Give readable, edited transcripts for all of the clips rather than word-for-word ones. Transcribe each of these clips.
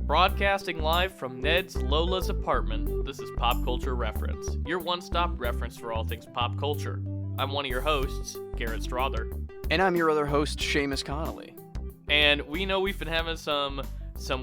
Broadcasting live from Ned's Lola's apartment, this is Pop Culture Reference, your one-stop reference for all things pop culture. I'm one of your hosts, Garrett Strother. And I'm your other host, Seamus Connolly. And we know we've been having some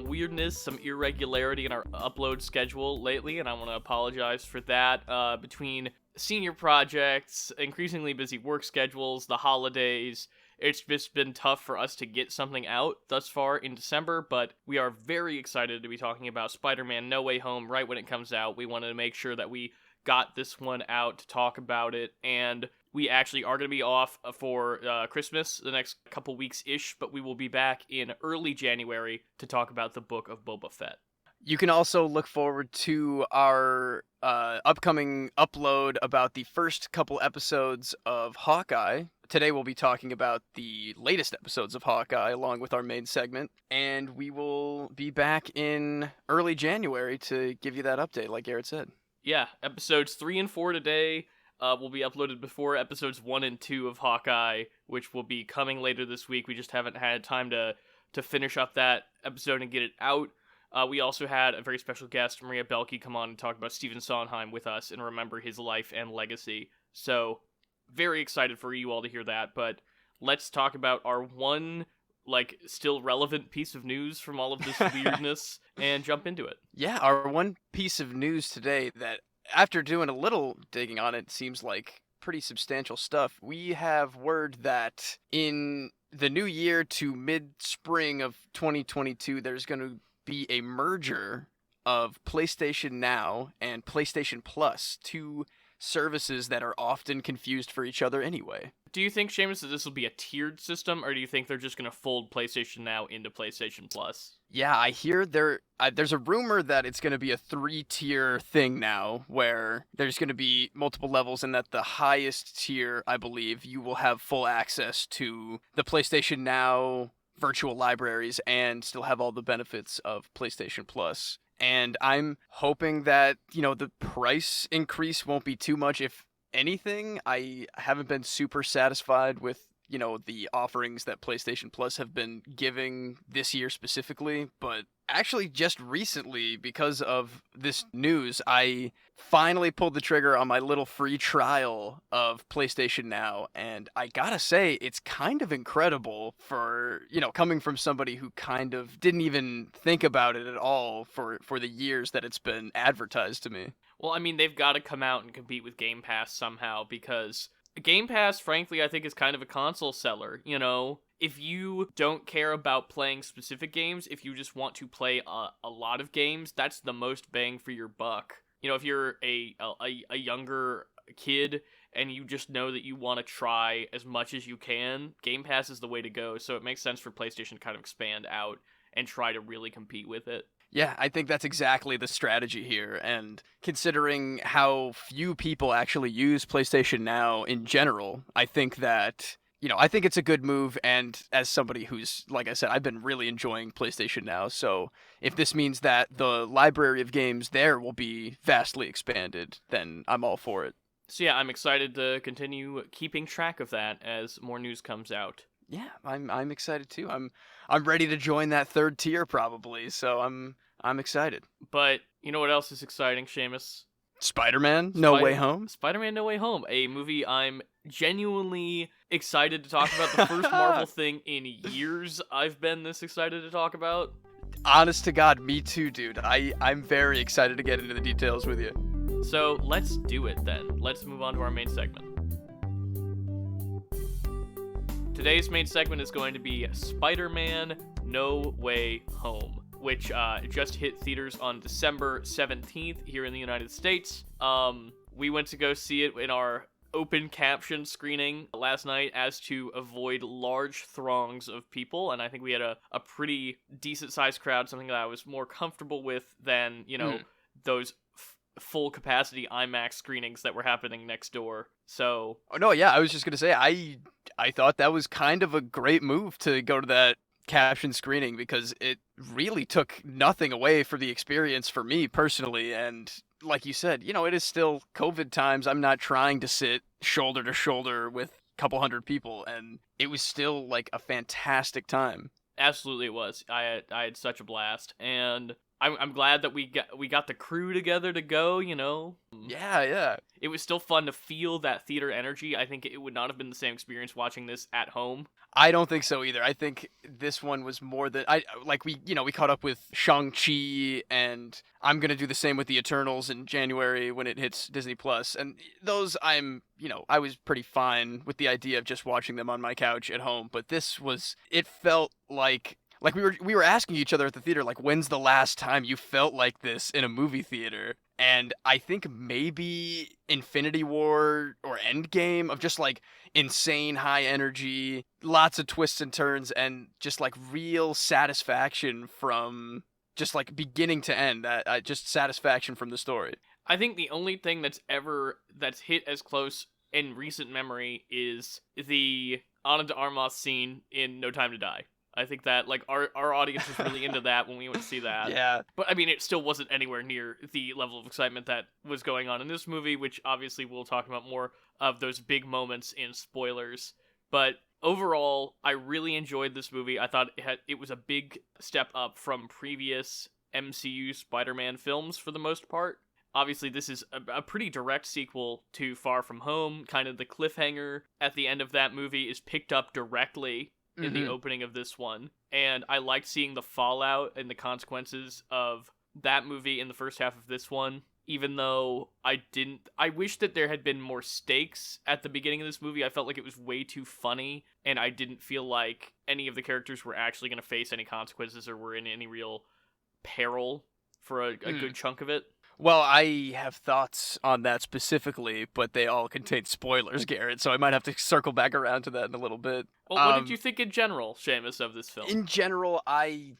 weirdness, some irregularity in our upload schedule lately, and I want to apologize for that. Between senior projects, increasingly busy work schedules, the holidays, it's just been tough for us to get something out thus far in December, but we are very excited to be talking about Spider-Man No Way Home right when it comes out. We wanted to make sure that we got this one out to talk about it, and we actually are going to be off for Christmas the next couple weeks-ish, but we will be back in early January to talk about the Book of Boba Fett. You can also look forward to our upcoming upload about the first couple episodes of Hawkeye. Today we'll be talking about the latest episodes of Hawkeye along with our main segment, and we will be back in early January to give you that update, like Garrett said. Yeah, episodes 3 and 4 today will be uploaded before episodes 1 and 2 of Hawkeye, which will be coming later this week. We just haven't had time to finish up that episode and get it out. We also had a very special guest, Maria Belke, come on and talk about Stephen Sondheim with us and remember his life and legacy. So, very excited for you all to hear that, but let's talk about our one, still relevant piece of news from all of this weirdness and jump into it. Yeah, our one piece of news today that, after doing a little digging on it, seems like pretty substantial stuff. We have word that in the new year to mid-spring of 2022, there's going to be a merger of PlayStation Now and PlayStation Plus, two services that are often confused for each other anyway. Do you think, Seamus, that this will be a tiered system, or do you think they're just going to fold PlayStation Now into PlayStation Plus? Yeah, I hear there's a rumor that it's going to be a 3-tier thing now, where there's going to be multiple levels, and that the highest tier, I believe, you will have full access to the PlayStation Now virtual libraries and still have all the benefits of PlayStation Plus. And I'm hoping that, the price increase won't be too much. If anything, I haven't been super satisfied with, the offerings that PlayStation Plus have been giving this year specifically. But actually just recently, because of this news, I finally pulled the trigger on my little free trial of PlayStation Now. And I gotta say, it's kind of incredible for, coming from somebody who kind of didn't even think about it at all for the years that it's been advertised to me. Well, I mean, they've got to come out and compete with Game Pass somehow, because Game Pass, frankly, I think is kind of a console seller, If you don't care about playing specific games, if you just want to play a lot of games, that's the most bang for your buck. If you're a younger kid and you just know that you want to try as much as you can, Game Pass is the way to go, so it makes sense for PlayStation to kind of expand out and try to really compete with it. Yeah, I think that's exactly the strategy here, and considering how few people actually use PlayStation Now in general, I think that, I think it's a good move, and as somebody who's, like I said, I've been really enjoying PlayStation Now, so if this means that the library of games there will be vastly expanded, then I'm all for it. So yeah, I'm excited to continue keeping track of that as more news comes out. Yeah, I'm excited too. I'm ready to join that third tier probably, so I'm excited. But you know what else is exciting, Seamus? Spider-Man No Way Home? Spider-Man No Way Home, a movie I'm genuinely excited to talk about. The first Marvel thing in years I've been this excited to talk about. Honest to God, me too, dude. I'm very excited to get into the details with you. So let's do it then. Let's move on to our main segment. Today's main segment is going to be Spider-Man No Way Home, which just hit theaters on December 17th here in the United States. We went to go see it in our open caption screening last night as to avoid large throngs of people, and I think we had a pretty decent-sized crowd, something that I was more comfortable with than, those full capacity IMAX screenings that were happening next door. So oh no, yeah, I was just gonna say I thought that was kind of a great move to go to that caption screening, because it really took nothing away for the experience for me personally. And like you said, it is still COVID times. I'm not trying to sit shoulder to shoulder with a couple hundred people, and it was still like a fantastic time. Absolutely, it was. I had such a blast, and I'm glad that we got the crew together to go. You know, Yeah. it was still fun to feel that theater energy. I think it would not have been the same experience watching this at home. I don't think so either. I think this one was more than we caught up with Shang-Chi, and I'm gonna do the same with the Eternals in January when it hits Disney Plus. And those I was pretty fine with the idea of just watching them on my couch at home. But it felt like we were asking each other at the theater, like, when's the last time you felt like this in a movie theater? And I think maybe Infinity War or Endgame, of just like insane high energy, lots of twists and turns, and just like real satisfaction from just like beginning to end. That just satisfaction from the story. I think the only thing that's hit as close in recent memory is the Ana de Armas scene in No Time to Die. I think that like our audience was really into that when we went to see that. Yeah. But I mean, it still wasn't anywhere near the level of excitement that was going on in this movie, which obviously we'll talk about more of those big moments in spoilers. But overall, I really enjoyed this movie. I thought it was a big step up from previous MCU Spider-Man films for the most part. Obviously, this is a pretty direct sequel to Far From Home. Kind of the cliffhanger at the end of that movie is picked up directly in the opening of this one. And I liked seeing the fallout and the consequences of that movie in the first half of this one. Even though I wish that there had been more stakes at the beginning of this movie. I felt like it was way too funny, and I didn't feel like any of the characters were actually going to face any consequences or were in any real peril for a good chunk of it. Well, I have thoughts on that specifically, but they all contain spoilers, Garrett, so I might have to circle back around to that in a little bit. Well, what did you think in general, Seamus, of this film? In general, I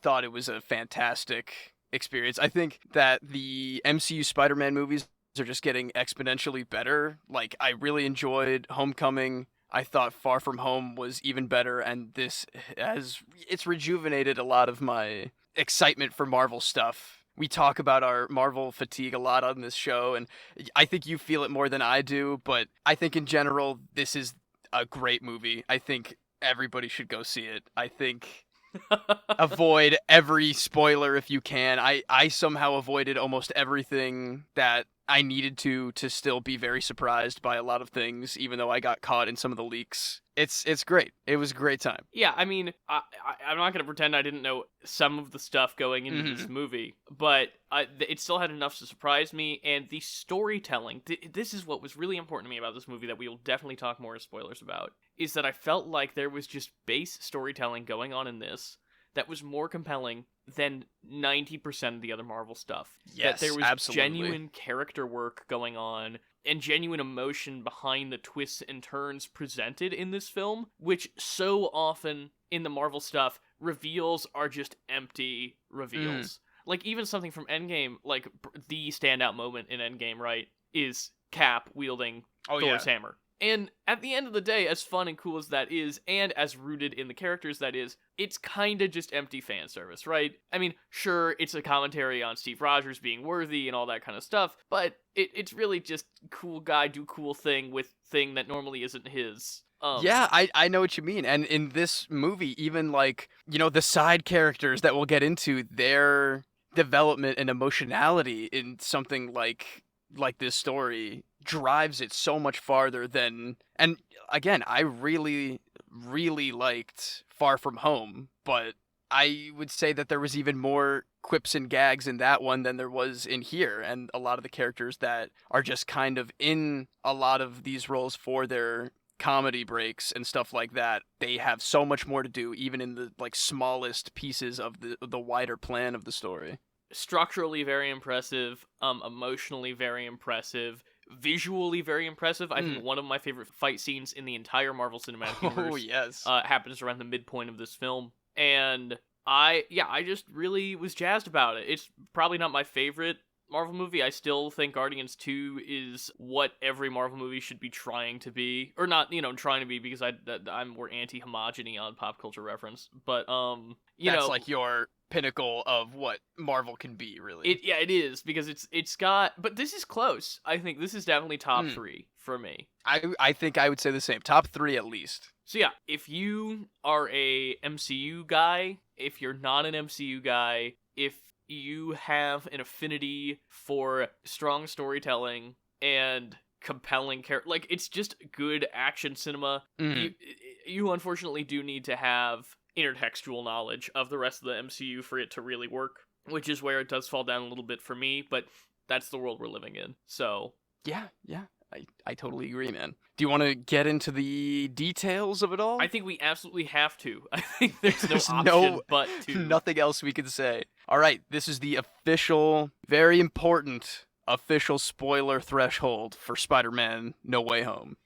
thought it was a fantastic experience. I think that the MCU Spider-Man movies are just getting exponentially better. Like, I really enjoyed Homecoming. I thought Far From Home was even better, and it's rejuvenated a lot of my excitement for Marvel stuff. We talk about our Marvel fatigue a lot on this show, and I think you feel it more than I do, but I think in general, this is a great movie. I think everybody should go see it. I think avoid every spoiler if you can. I somehow avoided almost everything that I needed to still be very surprised by a lot of things, even though I got caught in some of the leaks. It's great. It was a great time. Yeah, I mean, I'm not going to pretend I didn't know some of the stuff going into this movie, but it still had enough to surprise me, and the storytelling, this is what was really important to me about this movie that we will definitely talk more as spoilers about, is that I felt like there was just base storytelling going on in this that was more compelling than 90% of the other Marvel stuff. Yes, that there was absolutely. genuine character work going on and genuine emotion behind the twists and turns presented in this film, which so often in the Marvel stuff, reveals are just empty reveals. Like, even something from Endgame, like, the standout moment in Endgame, right, is Cap wielding Thor's hammer. And at the end of the day, as fun and cool as that is, and as rooted in the characters that is, it's kind of just empty fan service, right? I mean, sure, it's a commentary on Steve Rogers being worthy and all that kind of stuff, but it's really just cool guy do cool thing with thing that normally isn't his. Yeah, I know what you mean. And in this movie, even like, the side characters that we'll get into, their development and emotionality in something like this story drives it so much farther than, and again, I really, really liked Far From Home, but I would say that there was even more quips and gags in that one than there was in here, and a lot of the characters that are just kind of in a lot of these roles for their comedy breaks and stuff like that, they have so much more to do, even in the like smallest pieces of the wider plan of the story. Structurally very impressive, emotionally very impressive, visually very impressive. I think one of my favorite fight scenes in the entire Marvel Cinematic Universe happens around the midpoint of this film. And I just really was jazzed about it. It's probably not my favorite Marvel movie. I still think Guardians 2 is what every Marvel movie should be trying to be. Or not, trying to be, because I'm more anti-homogeny on pop culture reference. But, That's like your pinnacle of what Marvel can be, really. It is, because it's got, but this is close. I think this is definitely top 3 for me. I think I would say the same. Top 3 at least. So yeah, if you are a MCU guy, if you're not an MCU guy, if you have an affinity for strong storytelling and compelling character, like it's just good action cinema. Mhm. You unfortunately do need to have intertextual knowledge of the rest of the MCU for it to really work, which is where it does fall down a little bit for me, but that's the world we're living in. So Yeah, I totally agree, man. Do you want to get into the details of it all? I think we absolutely have to. I think there's no There's option but to. nothing else we can say. All right, this is the official, very important official spoiler threshold for Spider-Man No Way Home.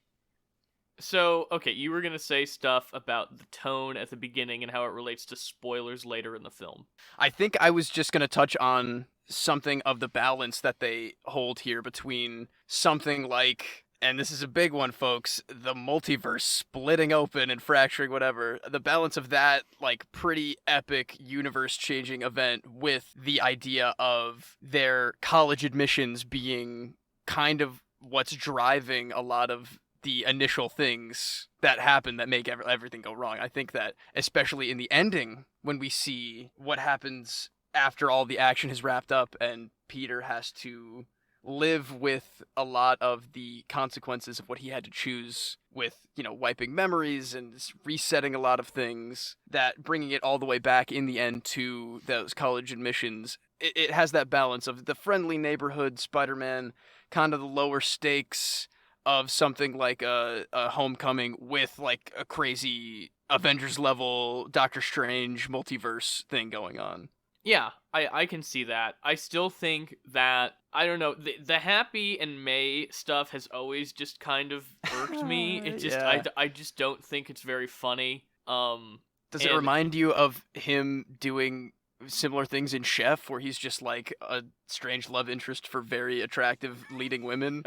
So, okay, you were going to say stuff about the tone at the beginning and how it relates to spoilers later in the film. I think I was just going to touch on something of the balance that they hold here between something like, and this is a big one, folks, the multiverse splitting open and fracturing whatever, the balance of that, like, pretty epic universe-changing event with the idea of their college admissions being kind of what's driving a lot of the initial things that happen that make everything go wrong. I think that, especially in the ending, when we see what happens after all the action has wrapped up and Peter has to live with a lot of the consequences of what he had to choose with, wiping memories and resetting a lot of things, that bringing it all the way back in the end to those college admissions, it has that balance of the friendly neighborhood Spider-Man, kind of the lower stakes of something like a Homecoming with like a crazy Avengers level Doctor Strange multiverse thing going on. Yeah, I can see that. I still think that, I don't know, the Happy and May stuff has always just kind of irked me. It just, Yeah. I just don't think it's very funny. Does it and- remind you of him doing similar things in Chef, where he's just like a strange love interest for very attractive leading women?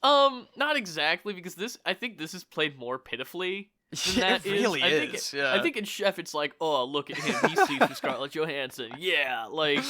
Not exactly, because I think this is played more pitifully than that It really I is. think, Yeah. I think in Chef it's like, oh, look at him, he sleeps with Scarlett Johansson. Yeah, like,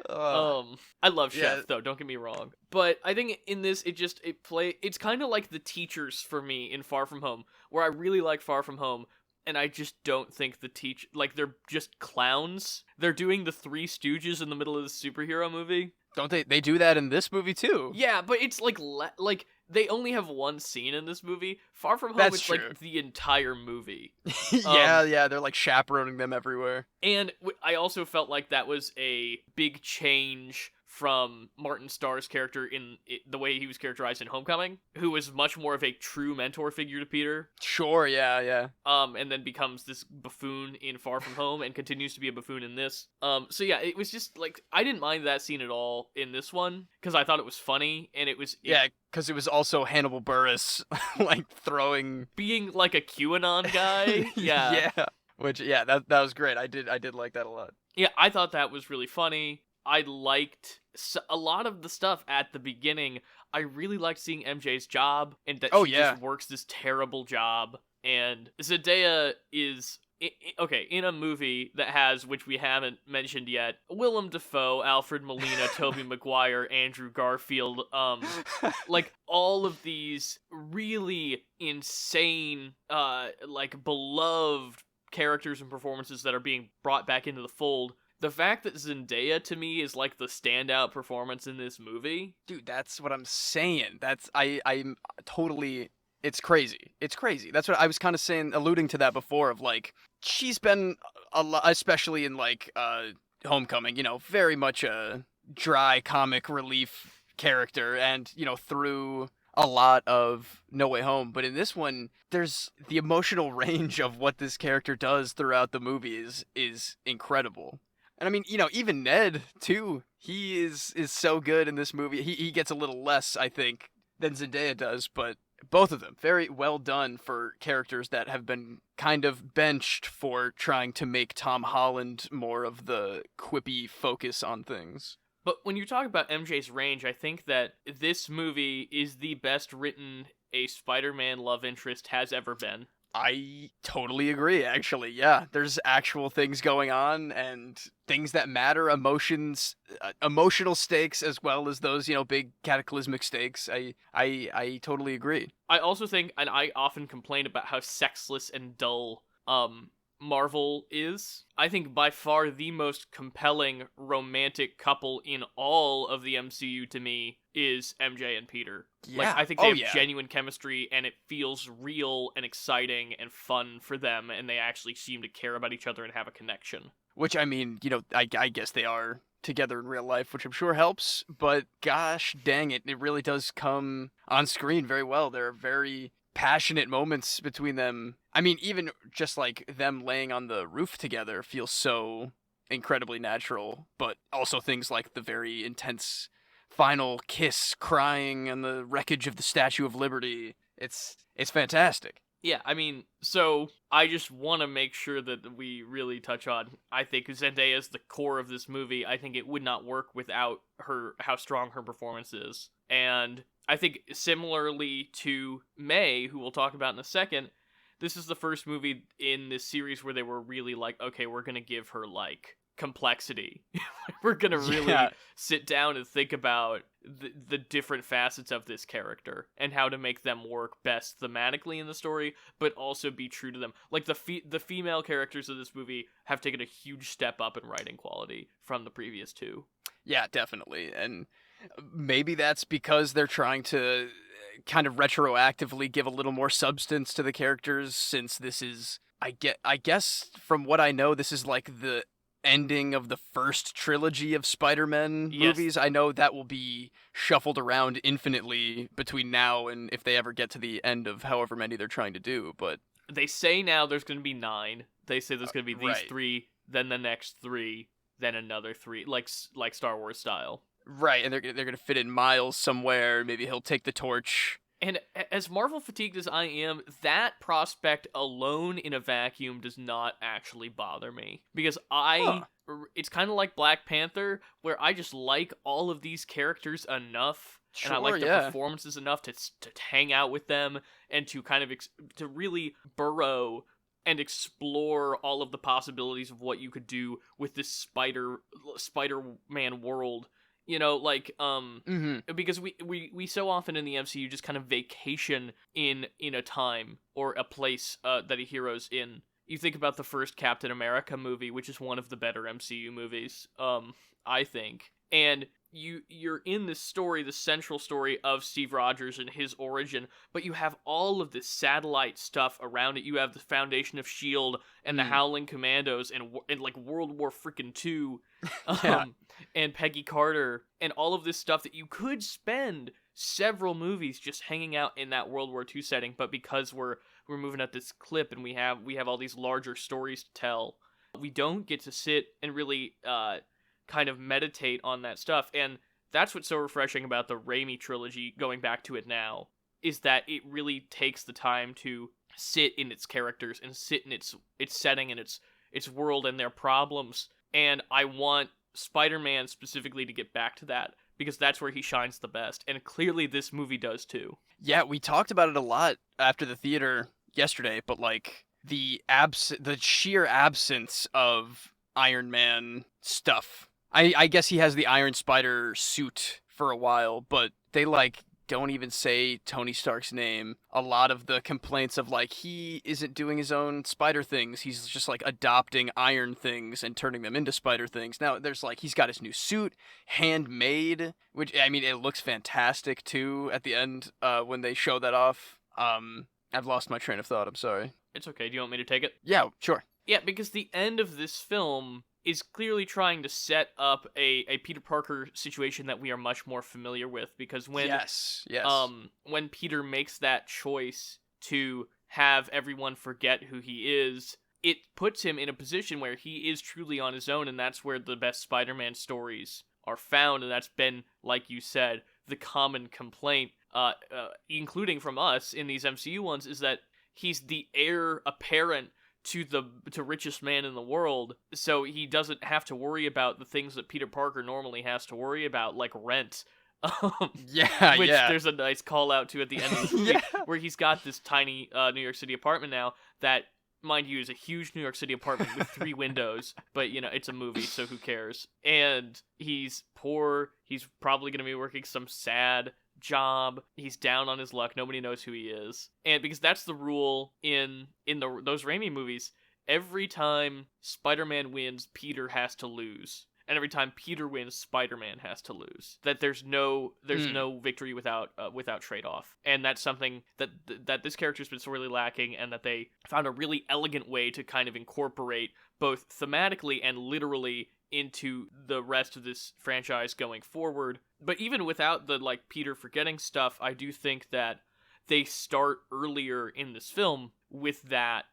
I love Chef Yeah. though, don't get me wrong. But I think in this it's kind of like the teachers for me in Far From Home, where I really like Far From Home, and I just don't think they're just clowns. They're doing the Three Stooges in the middle of the superhero movie. Don't they do that in this movie too? Yeah, but it's like they only have one scene in this movie. Far From Home, That's it's true. like the entire movie. Yeah, they're like chaperoning them everywhere. And I also felt like that was a big change from Martin Starr's character in the way he was characterized in Homecoming, who was much more of a true mentor figure to Peter. Sure, yeah. And then becomes this buffoon in Far From Home and continues to be a buffoon in this. So yeah, it was just like, I didn't mind that scene at all in this one, because I thought it was funny, and Yeah, because it was also Hannibal Buress, like, throwing... being like a QAnon guy. Yeah. Yeah. Which, yeah, that was great. I did like that a lot. Yeah, I thought that was really funny. I liked a lot of the stuff at the beginning. I really liked seeing MJ's job, and that she just works this terrible job. And Zendaya is... okay, in a movie that has, which we haven't mentioned yet, Willem Dafoe, Alfred Molina, Tobey Maguire, Andrew Garfield, like, all of these really insane, like, beloved characters and performances that are being brought back into the fold. The fact that Zendaya, to me, is, like, the standout performance in this movie. Dude, that's what I'm saying. I'm totally... It's crazy. It's crazy. That's what I was kind of saying, alluding to that before, of, like, she's been, especially in, like, Homecoming, very much a dry comic relief character, and, through a lot of No Way Home. But in this one, there's the emotional range of what this character does throughout the movie is incredible. And I mean, even Ned, too, he is so good in this movie. He gets a little less, I think, than Zendaya does, but both of them, very well done for characters that have been kind of benched for trying to make Tom Holland more of the quippy focus on things. But when you talk about MJ's range, I think that this movie is the best written a Spider-Man love interest has ever been. I totally agree, actually. Yeah, there's actual things going on and things that matter, emotions, emotional stakes, as well as those, big cataclysmic stakes. I totally agree. I also think, and I often complain about how sexless and dull Marvel is. I think by far the most compelling romantic couple in all of the MCU to me is MJ and Peter. Like, Yeah. I think they have genuine chemistry, and it feels real and exciting and fun for them, and they actually seem to care about each other and have a connection. Which, I mean, I guess they are together in real life, which I'm sure helps, but gosh dang it, it really does come on screen very well. There are very passionate moments between them. I mean, even just like them laying on the roof together feels so incredibly natural, but also things like the very intense final kiss, crying on the wreckage of the Statue of Liberty. It's fantastic. Yeah, I mean, so I just want to make sure that we really touch on, I think Zendaya is the core of this movie. I think it would not work without her, how strong her performance is. And I think similarly to May, who we'll talk about in a second, this is the first movie in this series where they were really like, okay, we're going to give her, like, complexity. We're going to really sit down and think about the different facets of this character and how to make them work best thematically in the story, but also be true to them. Like, the female characters of this movie have taken a huge step up in writing quality from the previous two. Yeah, definitely. And maybe that's because they're trying to kind of retroactively give a little more substance to the characters, since this is, I guess from what I know, this is like the ending of the first trilogy of Spider-Man movies. I know that will be shuffled around infinitely between now and if they ever get to the end of however many they're trying to do, but they say now there's going to be 9. They say there's going to be these 3, then the next 3, then another 3, like Star Wars style. Right, and they're going to fit in Miles somewhere. Maybe he'll take the torch. And as Marvel fatigued as I am, that prospect alone in a vacuum does not actually bother me. Because it's kind of like Black Panther, where I just like all of these characters enough, and I like the performances enough to hang out with them, and to kind of to really burrow and explore all of the possibilities of what you could do with this Spider-Man world. You know, like, because we so often in the MCU just kind of vacation in a time or a place that a hero's in. You think about the first Captain America movie, which is one of the better MCU movies, I think. And you're in this story, the central story of Steve Rogers and his origin, but you have all of this satellite stuff around it. You have the Foundation of S.H.I.E.L.D. and the Howling Commandos and like World War frickin' 2 and Peggy Carter and all of this stuff that you could spend several movies just hanging out in that World War II setting, but because we're moving at this clip and we have all these larger stories to tell, we don't get to sit and really kind of meditate on that stuff. And that's what's so refreshing about the Raimi trilogy, going back to it now, is that it really takes the time to sit in its characters and sit in its setting and its world and their problems. And I want Spider-Man specifically to get back to that, because that's where he shines the best, and clearly this movie does too. Yeah, we talked about it a lot after the theater yesterday, but like the sheer absence of Iron Man stuff. I guess he has the Iron Spider suit for a while, but they like don't even say Tony Stark's name. A lot of the complaints of like he isn't doing his own spider things. He's just like adopting iron things and turning them into spider things. Now there's like he's got his new suit, handmade, which I mean it looks fantastic too at the end when they show that off. I've lost my train of thought. I'm sorry. It's okay. Do you want me to take it? Yeah, sure. Yeah, because the end of this film is clearly trying to set up a Peter Parker situation that we are much more familiar with, because when when Peter makes that choice to have everyone forget who he is, it puts him in a position where he is truly on his own, and that's where the best Spider-Man stories are found, and that's been, like you said, the common complaint, including from us in these MCU ones, is that he's the heir apparent to richest man in the world, so he doesn't have to worry about the things that Peter Parker normally has to worry about, like rent Yeah, which yeah. there's a nice call out to at the end of the movie, Yeah. where he's got this tiny New York City apartment now that, mind you, is a huge New York City apartment with 3 windows, but it's a movie, so who cares? And he's poor. He's probably going to be working some sad job. He's down on his luck. Nobody knows who he is. And because that's the rule in those Raimi movies, every time Spider-Man wins, Peter has to lose. And every time Peter wins, Spider-Man has to lose. That there's no victory without trade-off. And that's something that this character's been sorely lacking, and that they found a really elegant way to kind of incorporate both thematically and literally into the rest of this franchise going forward. But even without the Peter forgetting stuff, I do think that they start earlier in this film with that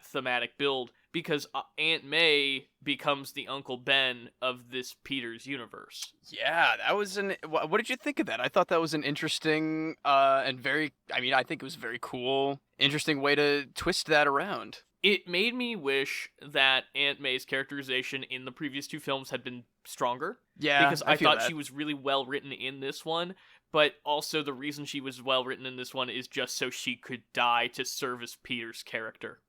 thematic build, because Aunt May becomes the Uncle Ben of this Peter's universe. Yeah, that was what did you think of that? I thought that was an interesting and I think it was very cool, interesting way to twist that around. It made me wish that Aunt May's characterization in the previous 2 films had been stronger. Yeah, because I thought that. she was really well written in this one, but also the reason she was well written in this one is just so she could die to service Peter's character.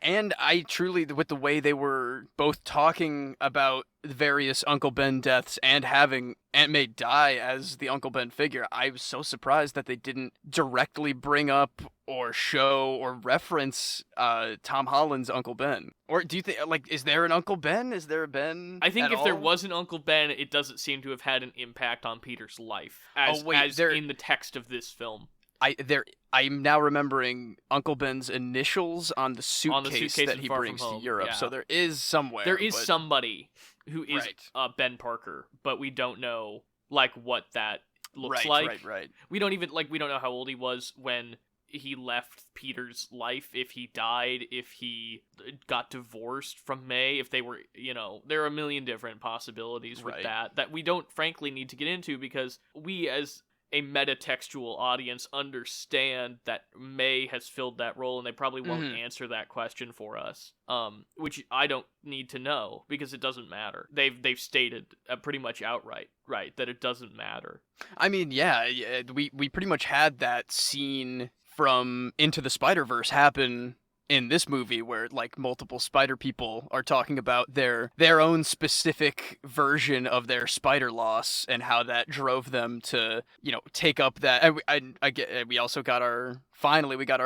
And I truly, with the way they were both talking about the various Uncle Ben deaths and having Aunt May die as the Uncle Ben figure, I was so surprised that they didn't directly bring up or show or reference Tom Holland's Uncle Ben. Or do you think, is there an Uncle Ben? Is there a Ben? I think at if all? there was an Uncle Ben, it doesn't seem to have had an impact on Peter's life, as in the text of this film. I'm now remembering Uncle Ben's initials on the suitcase that he brings to Europe. Yeah. So there is somewhere. There is somebody who is right. Ben Parker, but we don't know what that looks like. Right. We don't even we don't know how old he was when he left Peter's life, if he died, if he got divorced from May, if they were, there are a million different possibilities with that we don't frankly need to get into, because we as a metatextual audience understand that May has filled that role, and they probably won't answer that question for us. Which I don't need to know, because it doesn't matter. They've stated pretty much outright, that it doesn't matter. I mean, yeah, we pretty much had that scene from Into the Spider-Verse happen in this movie, where multiple spider people are talking about their own specific version of their spider loss and how that drove them to take up that. And we also got our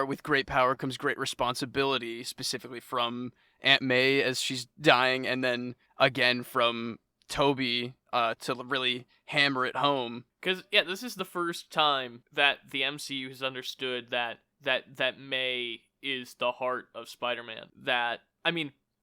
with great power comes great responsibility, specifically from Aunt May as she's dying, and then again from Toby to really hammer it home. Because this is the first time that the MCU has understood that May is the heart of Spider-Man.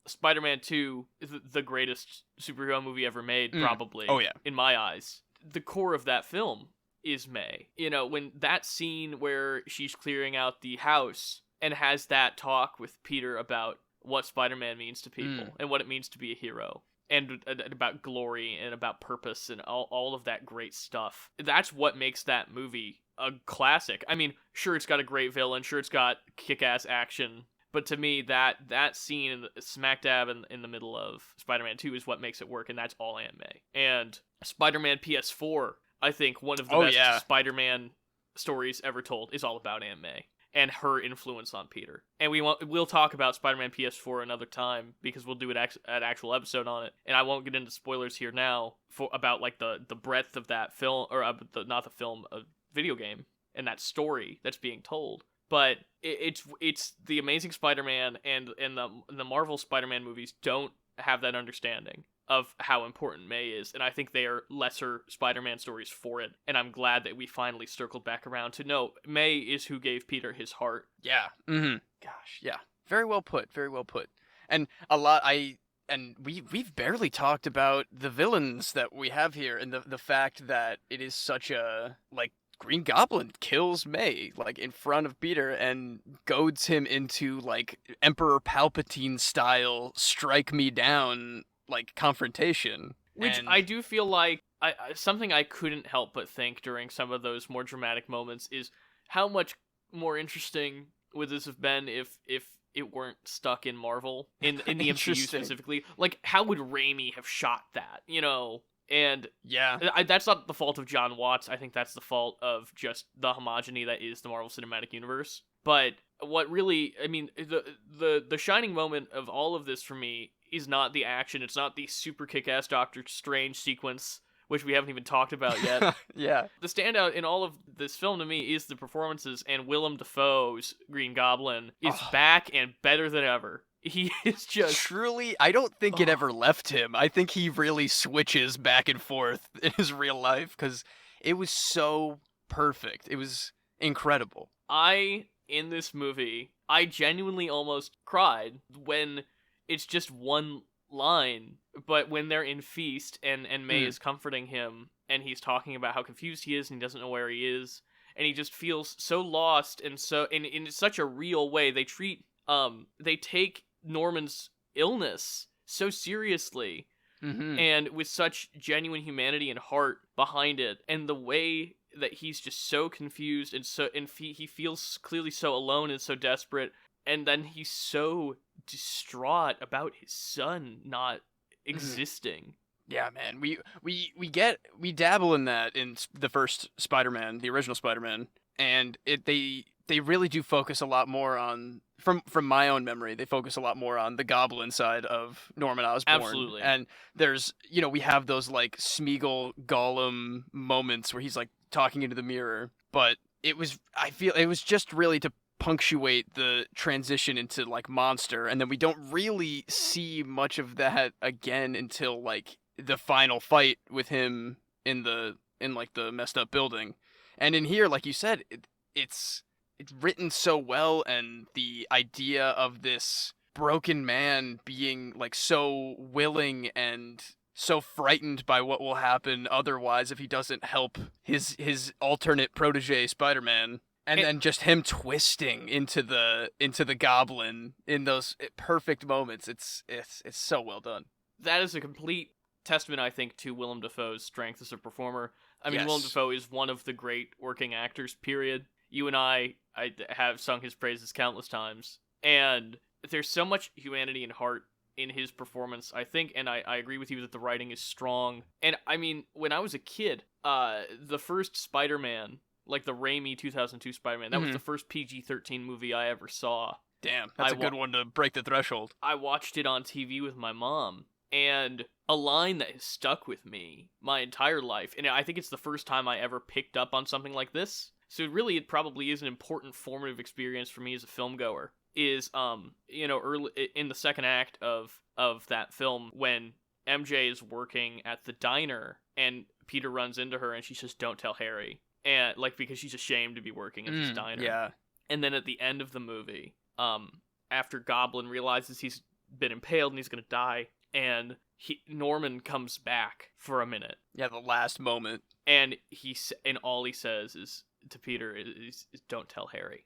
Spider-Man 2 is the greatest superhero movie ever made, probably. Oh, yeah. In my eyes. The core of that film is May. When that scene where she's clearing out the house and has that talk with Peter about what Spider-Man means to people and what it means to be a hero, and about glory and about purpose and all of that great stuff. That's what makes that movie a classic. Sure, it's got a great villain, sure, it's got kick-ass action, but to me, that scene smack dab in the middle of Spider-Man 2 is what makes it work, and that's all Aunt May. And Spider-Man PS4, I think one of the best Spider-Man stories ever told, is all about Aunt May and her influence on Peter. And we'll talk about Spider-Man PS4 another time, because we'll do an actual episode on it. And I won't get into spoilers here now about the breadth of that film, or not the film, a video game, and that story that's being told. But it's the Amazing Spider-Man and the Marvel Spider-Man movies don't have that understanding of how important May is, and I think they are lesser Spider-Man stories for it, and I'm glad that we finally circled back around to know May is who gave Peter his heart. Yeah. Gosh, yeah. Very well put. And we've barely talked about the villains that we have here, and the fact that it is such a, Green Goblin kills May, in front of Peter, and goads him into, Emperor Palpatine style strike me down confrontation. Which I do feel like something I couldn't help but think during some of those more dramatic moments is how much more interesting would this have been if it weren't stuck in Marvel, in the MCU specifically. How would Raimi have shot that? And Yeah. that's not the fault of John Watts. I think that's the fault of just the homogeny that is the Marvel Cinematic Universe. But what really, I mean, the shining moment of all of this for me is not the action. It's not the super kick-ass Doctor Strange sequence, which we haven't even talked about yet. Yeah. The standout in all of this film to me is the performances, and Willem Dafoe's Green Goblin is back and better than ever. He is just... Truly, I don't think it ever left him. I think he really switches back and forth in his real life, because it was so perfect. It was incredible. In this movie, I genuinely almost cried when it's just one line, but when they're in Feast and May is comforting him, and he's talking about how confused he is and he doesn't know where he is, and he just feels so lost, and so in such a real way. They take Norman's illness so seriously, and with such genuine humanity and heart behind it, and the way that he's just so confused and he feels clearly so alone and so desperate, and then he's so distraught about his son not existing. Yeah, man. We dabble in that in the first Spider-Man, the original Spider-Man, and they really do focus a lot more on, from my own memory, they focus a lot more on the Goblin side of Norman Osborn. Absolutely. And there's, we have those like Smeagol Gollum moments where he's like talking into the mirror, but it was just really to punctuate the transition into like monster, and then we don't really see much of that again until like the final fight with him in the messed up building. And in here, like you said, it's written so well, and the idea of this broken man being like so willing and so frightened by what will happen otherwise if he doesn't help his alternate protege Spider-Man, and then just him twisting into the Goblin in those perfect moments. It's so well done. That is a complete testament, I think, to Willem Dafoe's strength as a performer. I mean, Yes. Willem Dafoe is one of the great working actors, period. You and I have sung his praises countless times, and there's so much humanity and heart in his performance, I think, and I agree with you that the writing is strong. And I mean, when I was a kid, the first Spider-Man, like the Raimi 2002 Spider-Man, that was the first PG-13 movie I ever saw. Damn, that's a good one to break the threshold. I watched it on TV with my mom, and a line that has stuck with me my entire life, and I think it's the first time I ever picked up on something like this, so it probably is an important formative experience for me as a film goer, is early in the second act of that film, when MJ is working at the diner and Peter runs into her and she says, "Don't tell Harry," and like, because she's ashamed to be working at this diner. Yeah. And then at the end of the movie, after Goblin realizes he's been impaled and he's gonna die, and Norman comes back for a minute. Yeah, the last moment. And all he says is to Peter is "Don't tell Harry."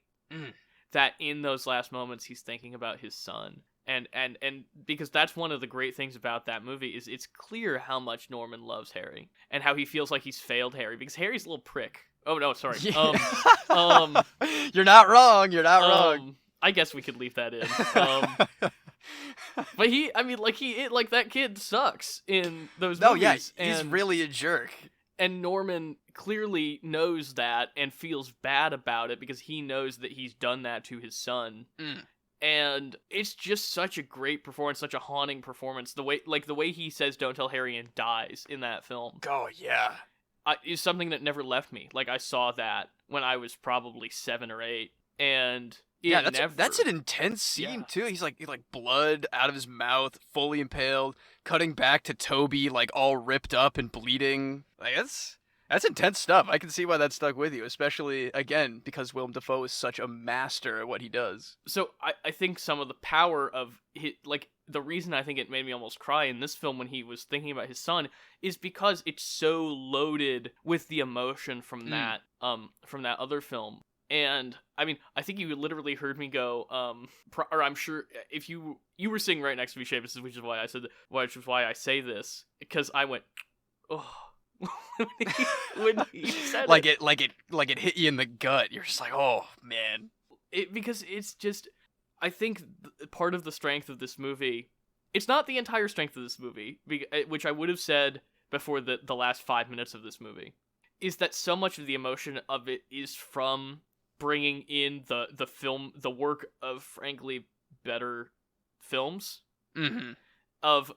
That in those last moments he's thinking about his son, and because that's one of the great things about that movie, is it's clear how much Norman loves Harry and how he feels like he's failed Harry, because Harry's a little prick. Oh no, sorry. Yeah. You're not wrong. You're not wrong. I guess we could leave that in. But that kid sucks in those movies. Yeah, he's really a jerk. And Norman clearly knows that and feels bad about it, because he knows that he's done that to his son. And it's just such a great performance, such a haunting performance. The way he says "Don't tell Harry" and dies in that film. Oh yeah. Is something that never left me. Like, I saw that when I was probably 7 or 8, and that's an intense scene too. He's like blood out of his mouth, fully impaled, cutting back to Toby like all ripped up and bleeding. Like, that's intense stuff. I can see why that stuck with you, especially again because Willem Dafoe is such a master at what he does. So I think some of the power of the reason I think it made me almost cry in this film when he was thinking about his son is because it's so loaded with the emotion from that other film. And I mean, I think you literally heard me go, or I'm sure if you were sitting right next to me, Seamus, which is why I say this, because I went, oh, when he said it hit you in the gut. You're just like, oh man. Because it's just, I think part of the strength of this movie, it's not the entire strength of this movie, which I would have said before the last 5 minutes of this movie, is that so much of the emotion of it is from bringing in the work of, frankly, better films, Mm-hmm. of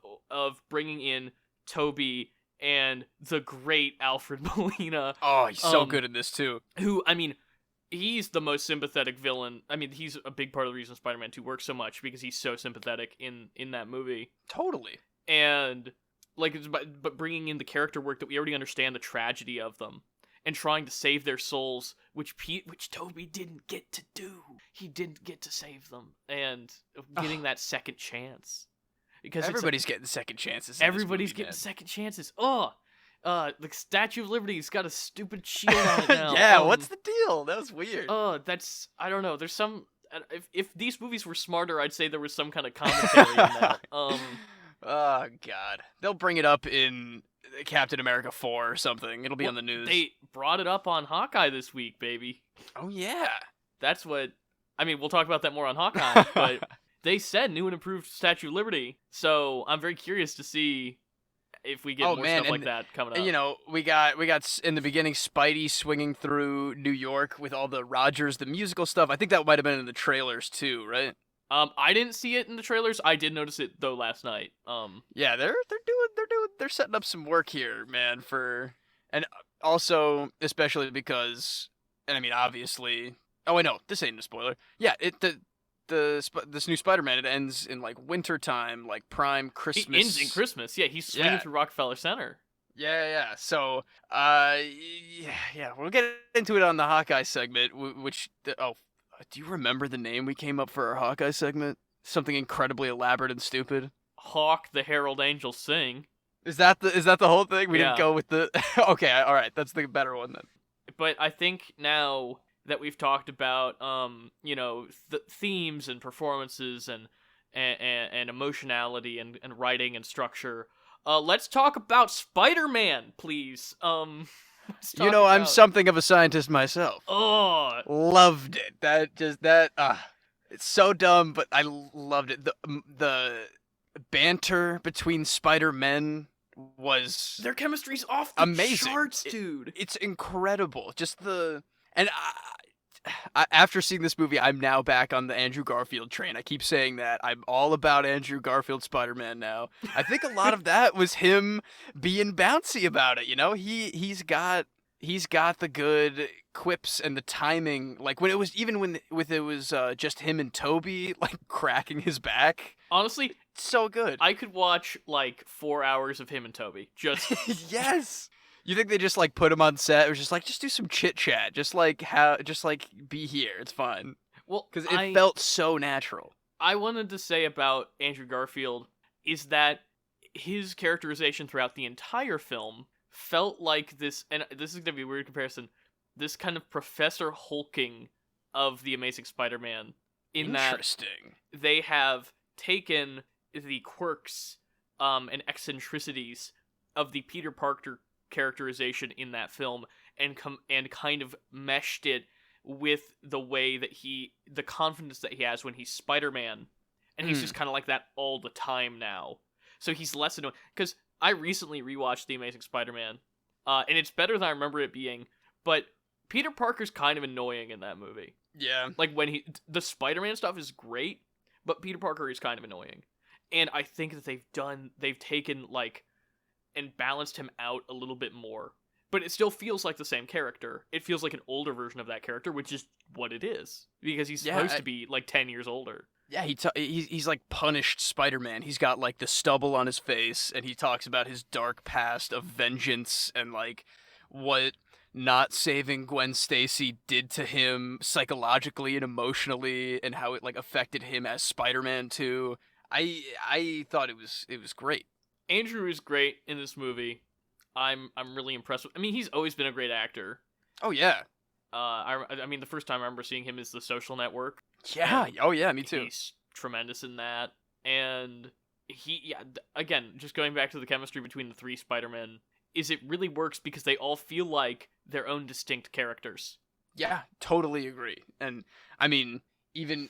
bringing in Toby and the great Alfred Molina. Oh, he's so good in this too. Who, I mean, he's the most sympathetic villain. I mean, he's a big part of the reason Spider-Man 2 works so much, because he's so sympathetic in that movie. Totally. And like, but bringing in the character work that we already understand the tragedy of them, and trying to save their souls, which Toby didn't get to do. He didn't get to save them, and getting that second chance. Because everybody's getting second chances. Everybody's getting second chances. The Statue of Liberty's got a stupid shield on it now. Yeah, what's the deal? That was weird. That's, I don't know. There's some. If these movies were smarter, I'd say there was some kind of commentary in that. Oh God, they'll bring it up in Captain America 4 or something. It'll be on the news. They brought it up on Hawkeye this week, baby. Oh yeah. That's what. I mean, we'll talk about that more on Hawkeye, but they said new and improved Statue of Liberty. So I'm very curious to see if we get more stuff like that coming up. You know, we got in the beginning Spidey swinging through New York with all the Rogers, the musical stuff. I think that might have been in the trailers too, right? I didn't see it in the trailers. I did notice it though last night. Yeah, they're setting up some work here, man. And also especially because, and I mean obviously. Oh wait, no, this ain't a spoiler. Yeah, this new Spider-Man, it ends in like winter time, like prime Christmas. It ends in Christmas. Yeah, he's swinging through Rockefeller Center. Yeah. So, we'll get into it on the Hawkeye segment. Do you remember the name we came up for our Hawkeye segment? Something incredibly elaborate and stupid. Hawk the Herald Angels Sing. Is that the whole thing? We didn't go with the. Okay, all right, that's the better one then. But I think now that we've talked about, the themes and performances and emotionality and writing and structure, let's talk about Spider-Man, please. I'm something of a scientist myself. Oh, loved it. It's so dumb, but I loved it. The banter between Spider-Men was their chemistry's off the amazing. Charts, dude. It's incredible. After seeing this movie, I'm now back on the Andrew Garfield train. I keep saying that. I'm all about Andrew Garfield Spider-Man now. I think a lot of that was him being bouncy about it, you know? He's got the good quips and the timing. Like when it was just him and Toby like cracking his back. Honestly, so good. I could watch like 4 hours of him and Toby. Just yes. You think they just like put him on set? It was just do some chit chat, just be here. It's fine. Well, because it felt so natural. I wanted to say about Andrew Garfield is that his characterization throughout the entire film felt like this, and this is gonna be a weird comparison. This kind of Professor Hulking of the Amazing Spider-Man. Interesting. That they have taken the quirks and eccentricities of the Peter Parker characterization in that film and kind of meshed it with the way that the confidence that he has when he's Spider-Man, and he's just kind of like that all the time now. So he's less annoying, because I recently rewatched The Amazing Spider-Man, and it's better than I remember it being, but Peter Parker's kind of annoying in that movie. Yeah. Like when the Spider-Man stuff is great, but Peter Parker is kind of annoying. And I think that they've taken like and balanced him out a little bit more. But it still feels like the same character. It feels like an older version of that character, which is what it is. Because he's supposed to be like 10 years older. Yeah, he's like punished Spider-Man. He's got like the stubble on his face, and he talks about his dark past of vengeance and like what not saving Gwen Stacy did to him psychologically and emotionally, and how it like affected him as Spider-Man too. I thought it was great. Andrew is great in this movie. I'm really impressed with. I mean, he's always been a great actor. Oh yeah. I mean, the first time I remember seeing him is The Social Network. Yeah. Oh yeah, me too. He's tremendous in that, and again, just going back to the chemistry between the three Spider-Men, is it really works because they all feel like their own distinct characters. Yeah, totally agree. And I mean,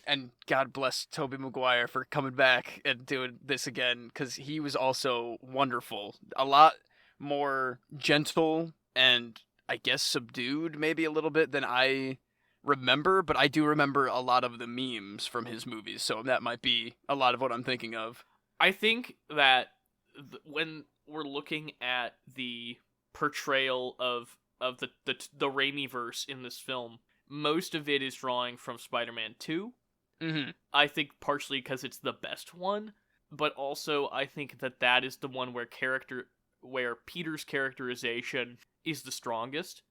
and God bless Tobey Maguire for coming back and doing this again, because he was also wonderful. A lot more gentle and I guess subdued maybe a little bit than I remember, but I do remember a lot of the memes from his movies, so that might be a lot of what I'm thinking of. I think that when we're looking at the portrayal of the Raimi-verse in this film, most of it is drawing from Spider-Man 2. Mm-hmm. I think partially because it's the best one, but also I think that is the one where Peter's characterization is the strongest.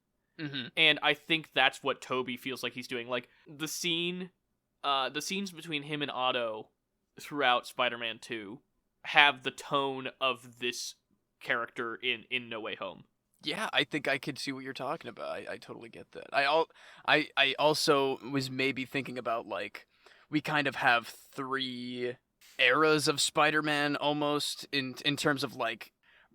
Mm-hmm. And I think that's what Tobey feels like he's doing. Like the scenes between him and Otto throughout Spider-Man 2 have the tone of this character in No Way Home. Yeah, I think I could see what you're talking about. I totally get that. I also was maybe thinking about, like, we kind of have 3 eras of Spider-Man almost in terms of, like,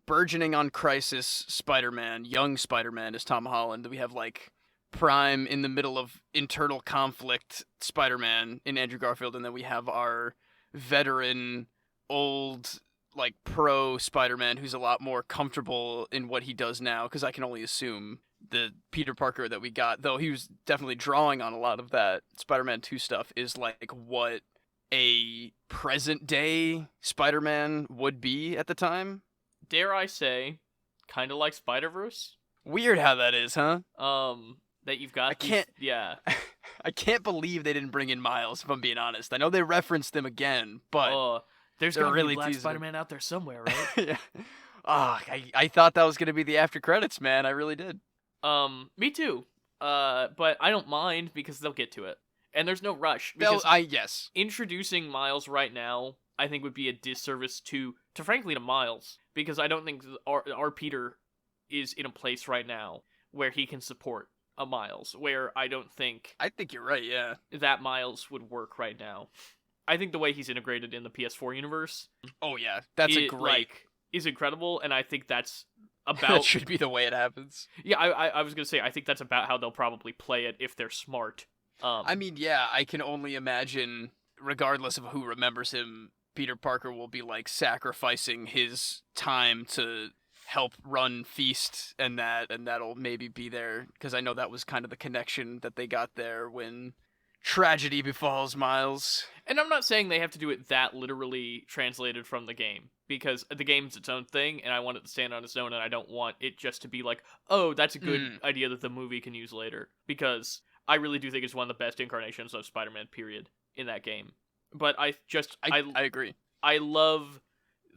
burgeoning on crisis Spider-Man, young Spider-Man is Tom Holland. We have, like, prime in the middle of internal conflict Spider-Man in Andrew Garfield, and then we have our veteran, old, like, pro Spider-Man who's a lot more comfortable in what he does now, because I can only assume the Peter Parker that we got, though he was definitely drawing on a lot of that Spider-Man 2 stuff, is like what a present day Spider-Man would be at the time. Dare I say, kind of like Spider-Verse. Weird how that is, huh? That you've got. Yeah. I can't believe they didn't bring in Miles, if I'm being honest. I know they referenced them again, but there's they're gotta really be a Black teasing Spider-Man out there somewhere, right? yeah. I thought that was gonna be the after credits, man. I really did. Me too. But I don't mind because they'll get to it, and there's no rush. Because Yes. Introducing Miles right now, I think would be a disservice to frankly to Miles, because I don't think our Peter is in a place right now where he can support a Miles. Where I think you're right. Yeah. that Miles would work right now. I think the way he's integrated in the PS4 universe. Oh yeah, that's a great. Is incredible, and I think that's about. That should be the way it happens. Yeah, I was gonna say I think that's about how they'll probably play it if they're smart. I mean, yeah, I can only imagine, regardless of who remembers him, Peter Parker will be like sacrificing his time to help run Feast, and that'll maybe be there, because I know that was kind of the connection that they got there when tragedy befalls Miles. And I'm not saying they have to do it that literally translated from the game, because the game's its own thing, and I want it to stand on its own, and I don't want it just to be like, oh, that's a good idea that the movie can use later, because I really do think it's one of the best incarnations of Spider-Man, period, in that game. But I agree. I love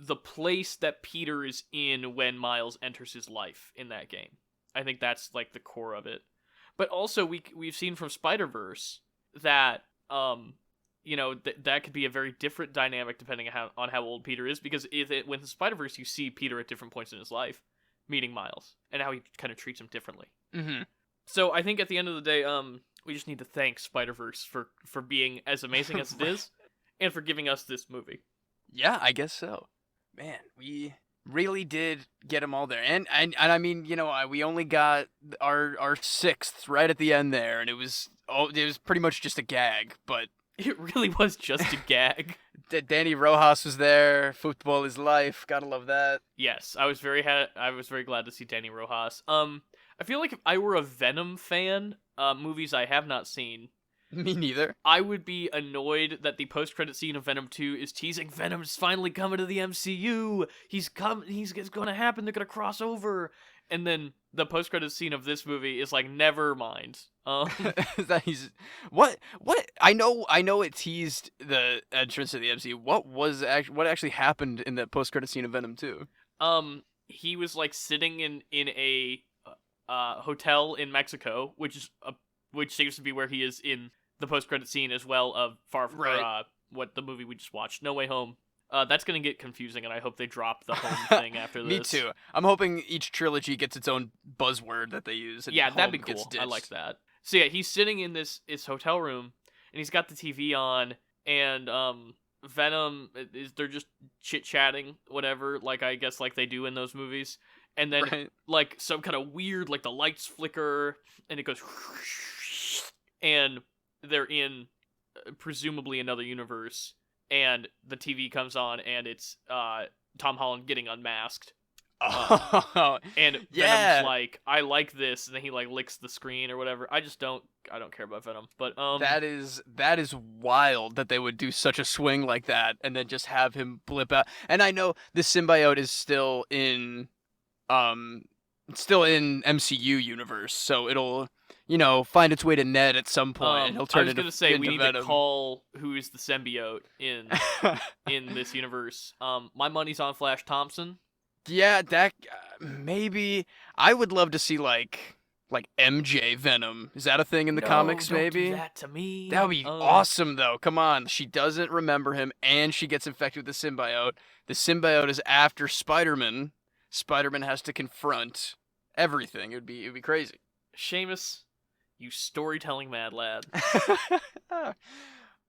the place that Peter is in when Miles enters his life in that game. I think that's like the core of it. But also we've seen from Spider-Verse that that could be a very different dynamic depending on how old Peter is, because with the Spider-Verse you see Peter at different points in his life meeting Miles and how he kind of treats him differently. Mm-hmm. So I think at the end of the day, we just need to thank Spider-Verse for being as amazing as it is, and for giving us this movie. Yeah, I guess so. Man, we really did get them all there, and I mean, we only got our 6th right at the end there, and it was pretty much just a gag, but it really was just a gag. Danny Rojas was there. Football is life. Gotta love that. Yes, I was very glad to see Danny Rojas. I feel like if I were a Venom fan, movies I have not seen. Me neither. I would be annoyed that the post-credit scene of Venom 2 is teasing Venom's finally coming to the MCU. It's going to happen. They're going to cross over. And then the post-credit scene of this movie is like, never mind. What? I know it teased the entrance to the MCU. What actually happened in the post-credit scene of Venom 2? He was like sitting in a hotel in Mexico, which seems to be where he is in the post-credit scene as well of what the movie we just watched, No Way Home. That's going to get confusing, and I hope they drop the home thing after this. Me too. I'm hoping each trilogy gets its own buzzword that they use. And yeah, that'd be cool. I like that. So yeah, he's sitting in his hotel room, and he's got the TV on, and Venom, they're just chit-chatting, whatever, like I guess like they do in those movies. And then, like, some kind of weird, like, the lights flicker, and it goes, and they're in, presumably, another universe, and the TV comes on, and it's Tom Holland getting unmasked. Oh, And yeah. Venom's like, I like this, and then he like licks the screen or whatever. I don't care about Venom. But That is wild that they would do such a swing like that and then just have him blip out. And I know the symbiote is um still in MCU universe, so it'll find its way to Ned at some point, and he'll I turn was into gonna say we into need Venom. to call who is the symbiote in this universe. My money's on Flash Thompson. Yeah, that maybe I would love to see like MJ Venom. Is that a thing in the comics? Don't Maybe do that to me. that would be awesome, though. Come on, she doesn't remember him, and she gets infected with the symbiote. The symbiote is after Spider-Man. Spider-Man has to confront everything. It'd be crazy. Seamus, you storytelling mad lad.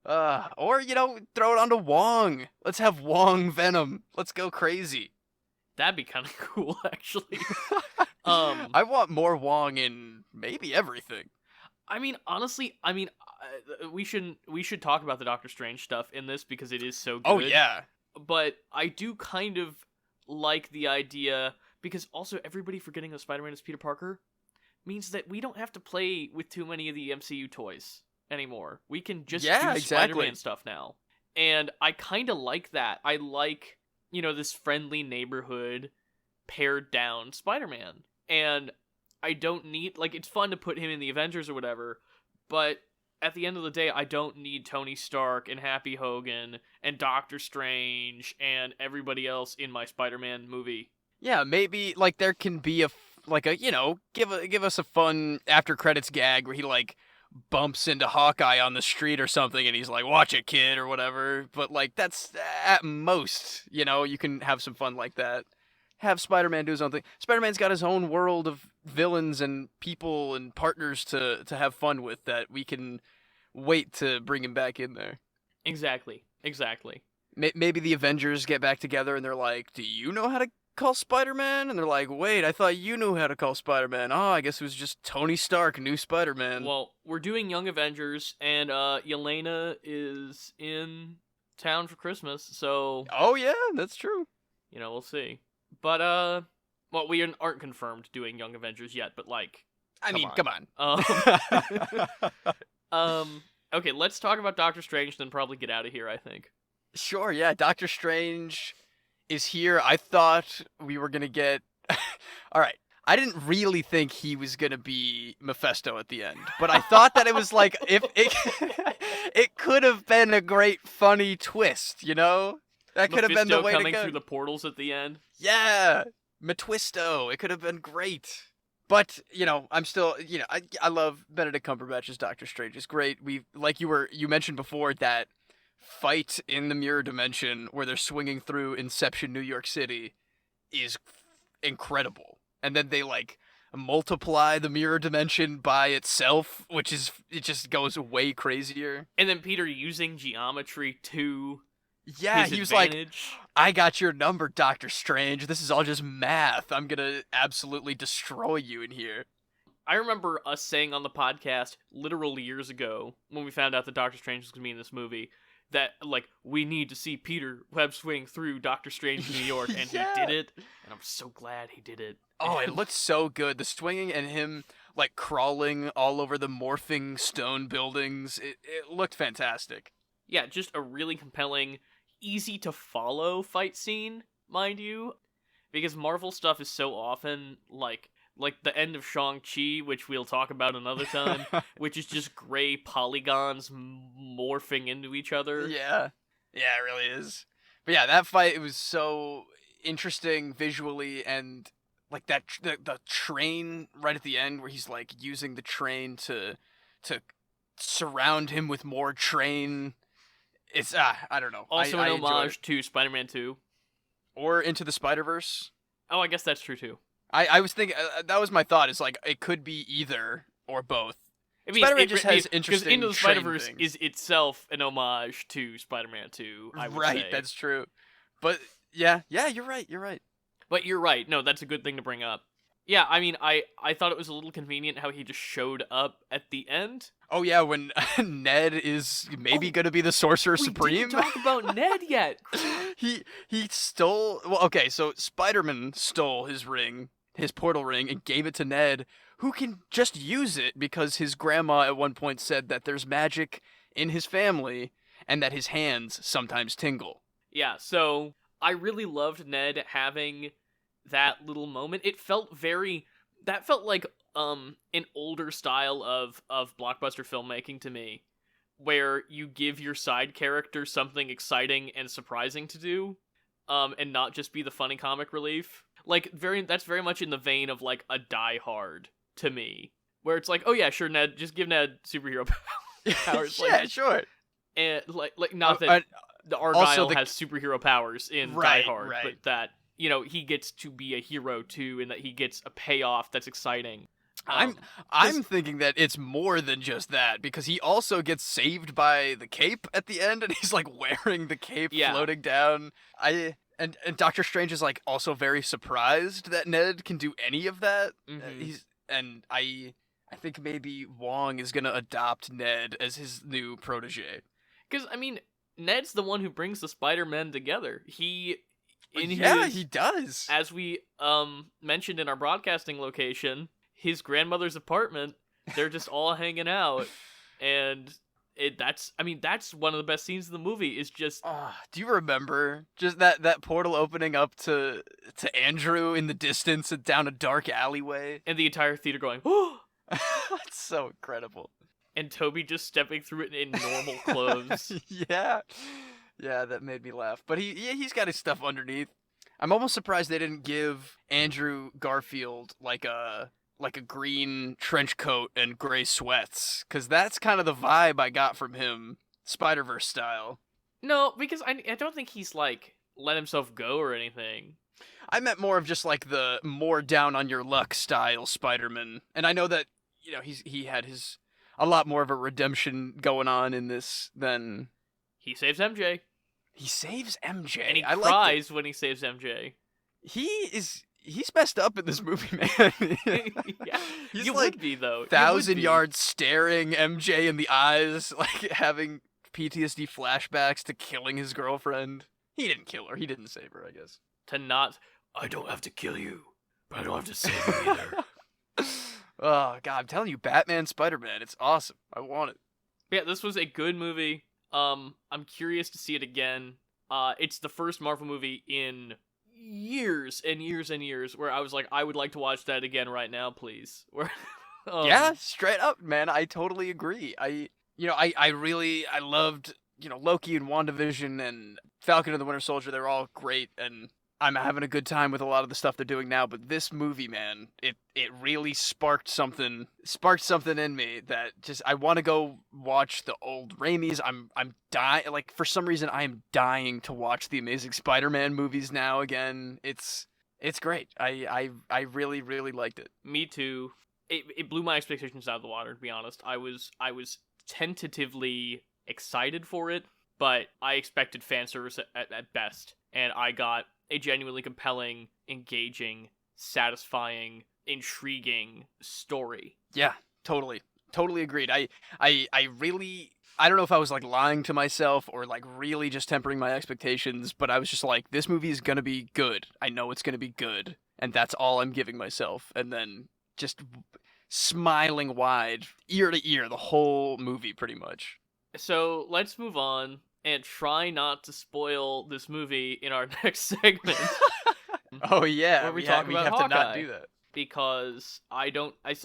Or throw it onto Wong. Let's have Wong Venom. Let's go crazy. That'd be kind of cool, actually. I want more Wong in maybe everything. I mean, honestly, we should talk about the Doctor Strange stuff in this because it is so good. Oh yeah. But I do kind of like the idea because also everybody forgetting that Spider-Man is Peter Parker means that we don't have to play with too many of the MCU toys anymore. We can just do Spider-Man stuff now. And I kind of like that. I like, this friendly neighborhood pared down Spider-Man. And I don't need, it's fun to put him in the Avengers or whatever, but at the end of the day, I don't need Tony Stark and Happy Hogan and Doctor Strange and everybody else in my Spider-Man movie. Yeah, maybe there can be give us a fun after credits gag where he bumps into Hawkeye on the street or something and he's like, "Watch it, kid," or whatever. But that's at most, you can have some fun like that. Have Spider-Man do his own thing. Spider-Man's got his own world of villains and people and partners to have fun with that we can wait to bring him back in there. Exactly. Maybe the Avengers get back together and they're like, "Do you know how to call Spider-Man?" And they're like, "Wait, I thought you knew how to call Spider-Man. Oh, I guess it was just Tony Stark knew Spider-Man." Well, we're doing Young Avengers, and Yelena is in town for Christmas, so... Oh, yeah, that's true. We'll see. But, well, we aren't confirmed doing Young Avengers yet, but, come on. Okay, let's talk about Doctor Strange, then probably get out of here, I think. Sure, yeah, Doctor Strange is here. I thought we were gonna get... Alright, I didn't really think he was gonna be Mephisto at the end, but I thought that it was if it could have been a great, funny twist, That could have been the way to go. Coming through the portals at the end? Yeah! Metwisto! It could have been great. But, I'm still, I love Benedict Cumberbatch's Doctor Strange. It's great. You mentioned before, that fight in the mirror dimension where they're swinging through Inception, New York City is incredible. And then they, multiply the mirror dimension by itself, it just goes way crazier. And then Peter using geometry to... Yeah, he was advantage. "I got your number, Doctor Strange. This is all just math. I'm gonna absolutely destroy you in here." I remember us saying on the podcast literally years ago, when we found out that Doctor Strange was going to be in this movie, that, we need to see Peter web swing through Doctor Strange in New York, and Yeah. he did it, and I'm so glad he did it. Oh, it looked so good. The swinging and him, crawling all over the morphing stone buildings, it looked fantastic. Yeah, just a really compelling, easy to follow fight scene, mind you, because Marvel stuff is so often like the end of Shang-Chi, which we'll talk about another time, which is just gray polygons morphing into each other. Yeah, it really is. But yeah, that fight, it was so interesting visually, and that the train right at the end where he's using the train to surround him with more train. It's, I don't know. Also an homage to Spider-Man 2. Or Into the Spider-Verse. Oh, I guess that's true, too. I was thinking, that was my thought, is it could be either or both. Spider-Man just has interesting because Into the Spider-Verse things. is itself an homage to Spider-Man 2, I would say. Right, that's true. But, yeah, you're right. But you're right. No, that's a good thing to bring up. Yeah, I mean, I thought it was a little convenient how he just showed up at the end. Oh yeah, when Ned is maybe gonna be the Sorcerer We Supreme. didn't talk about Ned yet. he stole. Well, okay, so Spider-Man stole his ring, his portal ring, and gave it to Ned, who can just use it because his grandma at one point said that there's magic in his family and that his hands sometimes tingle. Yeah, so I really loved Ned having that little moment. That felt like an older style of blockbuster filmmaking to me, where you give your side character something exciting and surprising to do, and not just be the funny comic relief. Like that's very much in the vein of like a Die Hard to me, where it's like, oh yeah, sure, Ned, just give Ned superhero powers. Yeah, like, sure. And like not that the Argyle also has superhero powers in Right, Die Hard, right. but that he gets to be a hero too, and that he gets a payoff that's exciting. I'm thinking that it's more than just that, because he also gets saved by the cape at the end, and he's like wearing the cape floating down. And Doctor Strange is like also very surprised that Ned can do any of that. I think maybe Wong is gonna adopt Ned as his new protege. Because I mean, Ned's the one who brings the Spider-Men together. He does. As we mentioned in our broadcasting location, his grandmother's apartment, they're just all hanging out, and that's one of the best scenes in the movie. Is just do you remember just that portal opening up to Andrew in the distance and down a dark alleyway, and the entire theater going, oh, that's so incredible, and Toby just stepping through it in normal clothes. yeah, that made me laugh. But he's got his stuff underneath. I'm almost surprised they didn't give Andrew Garfield like a green trench coat and gray sweats, because that's kind of the vibe I got from him, Spider-Verse style. No, because I don't think he's like let himself go or anything. I meant more of just like the more down on your luck style Spider-Man, and I know that he had a lot more of a redemption going on in this than he saves MJ. He saves MJ, and he cries when he saves MJ. He's messed up in this movie, man. Yeah, he's you like would be though. 1,000 yards staring MJ in the eyes, like having PTSD flashbacks to killing his girlfriend. He didn't kill her. He didn't save her, I guess. I don't have to kill you, but I don't have to save you either. Oh God, I'm telling you, Batman, Spider-Man, it's awesome. I want it. Yeah, this was a good movie. I'm curious to see it again. It's the first Marvel movie in years and years and years where I was like, I would like to watch that again right now, please. Yeah, straight up, man. I totally agree. I loved, Loki and WandaVision and Falcon and the Winter Soldier. They're all great, and I'm having a good time with a lot of the stuff they're doing now. But this movie, man, it really sparked something in me that just I want to go watch the old Raimis. I'm dying. Like, for some reason, I am dying to watch the Amazing Spider-Man movies now again. It's great. I really, really liked it. Me too. It blew my expectations out of the water, to be honest. I was tentatively excited for it, but I expected fan service at best, and I got a genuinely compelling, engaging, satisfying, intriguing story. Yeah, totally agreed. I don't know if I was like lying to myself or like really just tempering my expectations, but I was just like, this movie is gonna be good. I know it's gonna be good, and that's all I'm giving myself. And then just smiling wide, ear to ear, the whole movie, pretty much. So let's move on and try not to spoil this movie in our next segment. Oh yeah, where we talk about have Hawkeye, to not do that, because I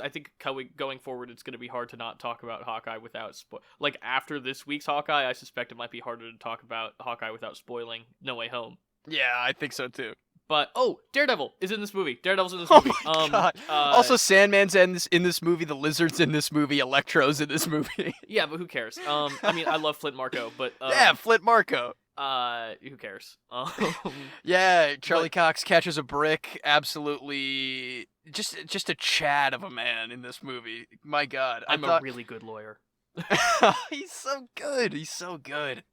think going forward it's going to be hard to not talk about Hawkeye without like after this week's Hawkeye, I suspect it might be harder to talk about Hawkeye without spoiling No Way Home. Yeah, I think so too. But Daredevil is in this movie. Daredevil's in this Oh movie. my God. Also, Sandman's in this movie. The Lizard's in this movie. Electro's in this movie. Yeah, but who cares? I mean, I love Flint Marko, but yeah, Flint Marko. Who cares? Yeah, Charlie Cox catches a brick. Absolutely, just a Chad of a man in this movie. My God, I'm a really good lawyer. He's so good. He's so good.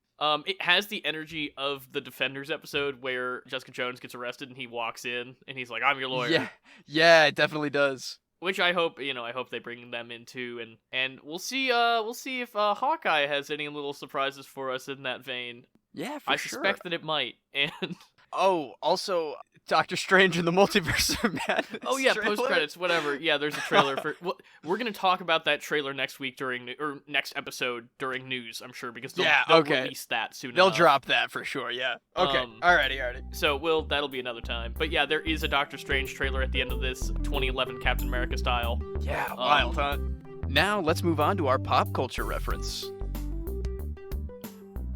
It has the energy of the Defenders episode where Jessica Jones gets arrested and he walks in and he's like, "I'm your lawyer." Yeah, it definitely does. Which I hope they bring them into, and we'll see if Hawkeye has any little surprises for us in that vein. Yeah, I suspect that it might. And oh, also Doctor Strange in the Multiverse of Madness. oh yeah, trailer. post credits, whatever. Yeah, there's a trailer for. Well, we're gonna talk about that trailer next week or next episode during news. I'm sure because they'll release that soon. They'll enough. drop that for sure. Yeah. Okay. Alrighty. So that'll be another time. But yeah, there is a Doctor Strange trailer at the end of this 2011 Captain America style. Yeah, wild, huh? Now let's move on to our pop culture reference.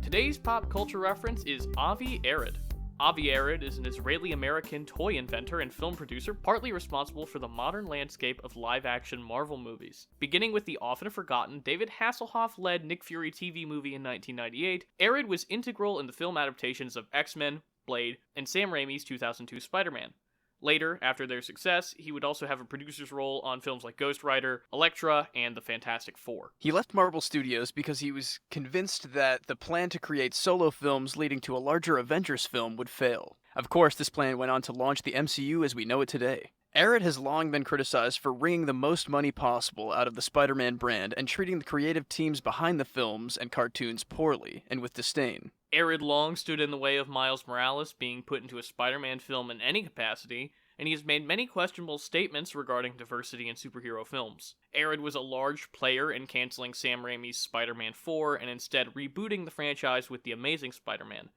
Today's pop culture reference is Avi Arad. Avi Arad is an Israeli-American toy inventor and film producer partly responsible for the modern landscape of live-action Marvel movies. Beginning with the often forgotten David Hasselhoff-led Nick Fury TV movie in 1998, Arad was integral in the film adaptations of X-Men, Blade, and Sam Raimi's 2002 Spider-Man. Later, after their success, he would also have a producer's role on films like Ghost Rider, Elektra, and The Fantastic Four. He left Marvel Studios because he was convinced that the plan to create solo films leading to a larger Avengers film would fail. Of course, this plan went on to launch the MCU as we know it today. Arad has long been criticized for wringing the most money possible out of the Spider-Man brand and treating the creative teams behind the films and cartoons poorly and with disdain. Arad long stood in the way of Miles Morales being put into a Spider-Man film in any capacity, and he has made many questionable statements regarding diversity in superhero films. Arad was a large player in canceling Sam Raimi's Spider-Man 4 and instead rebooting the franchise with The Amazing Spider-Man.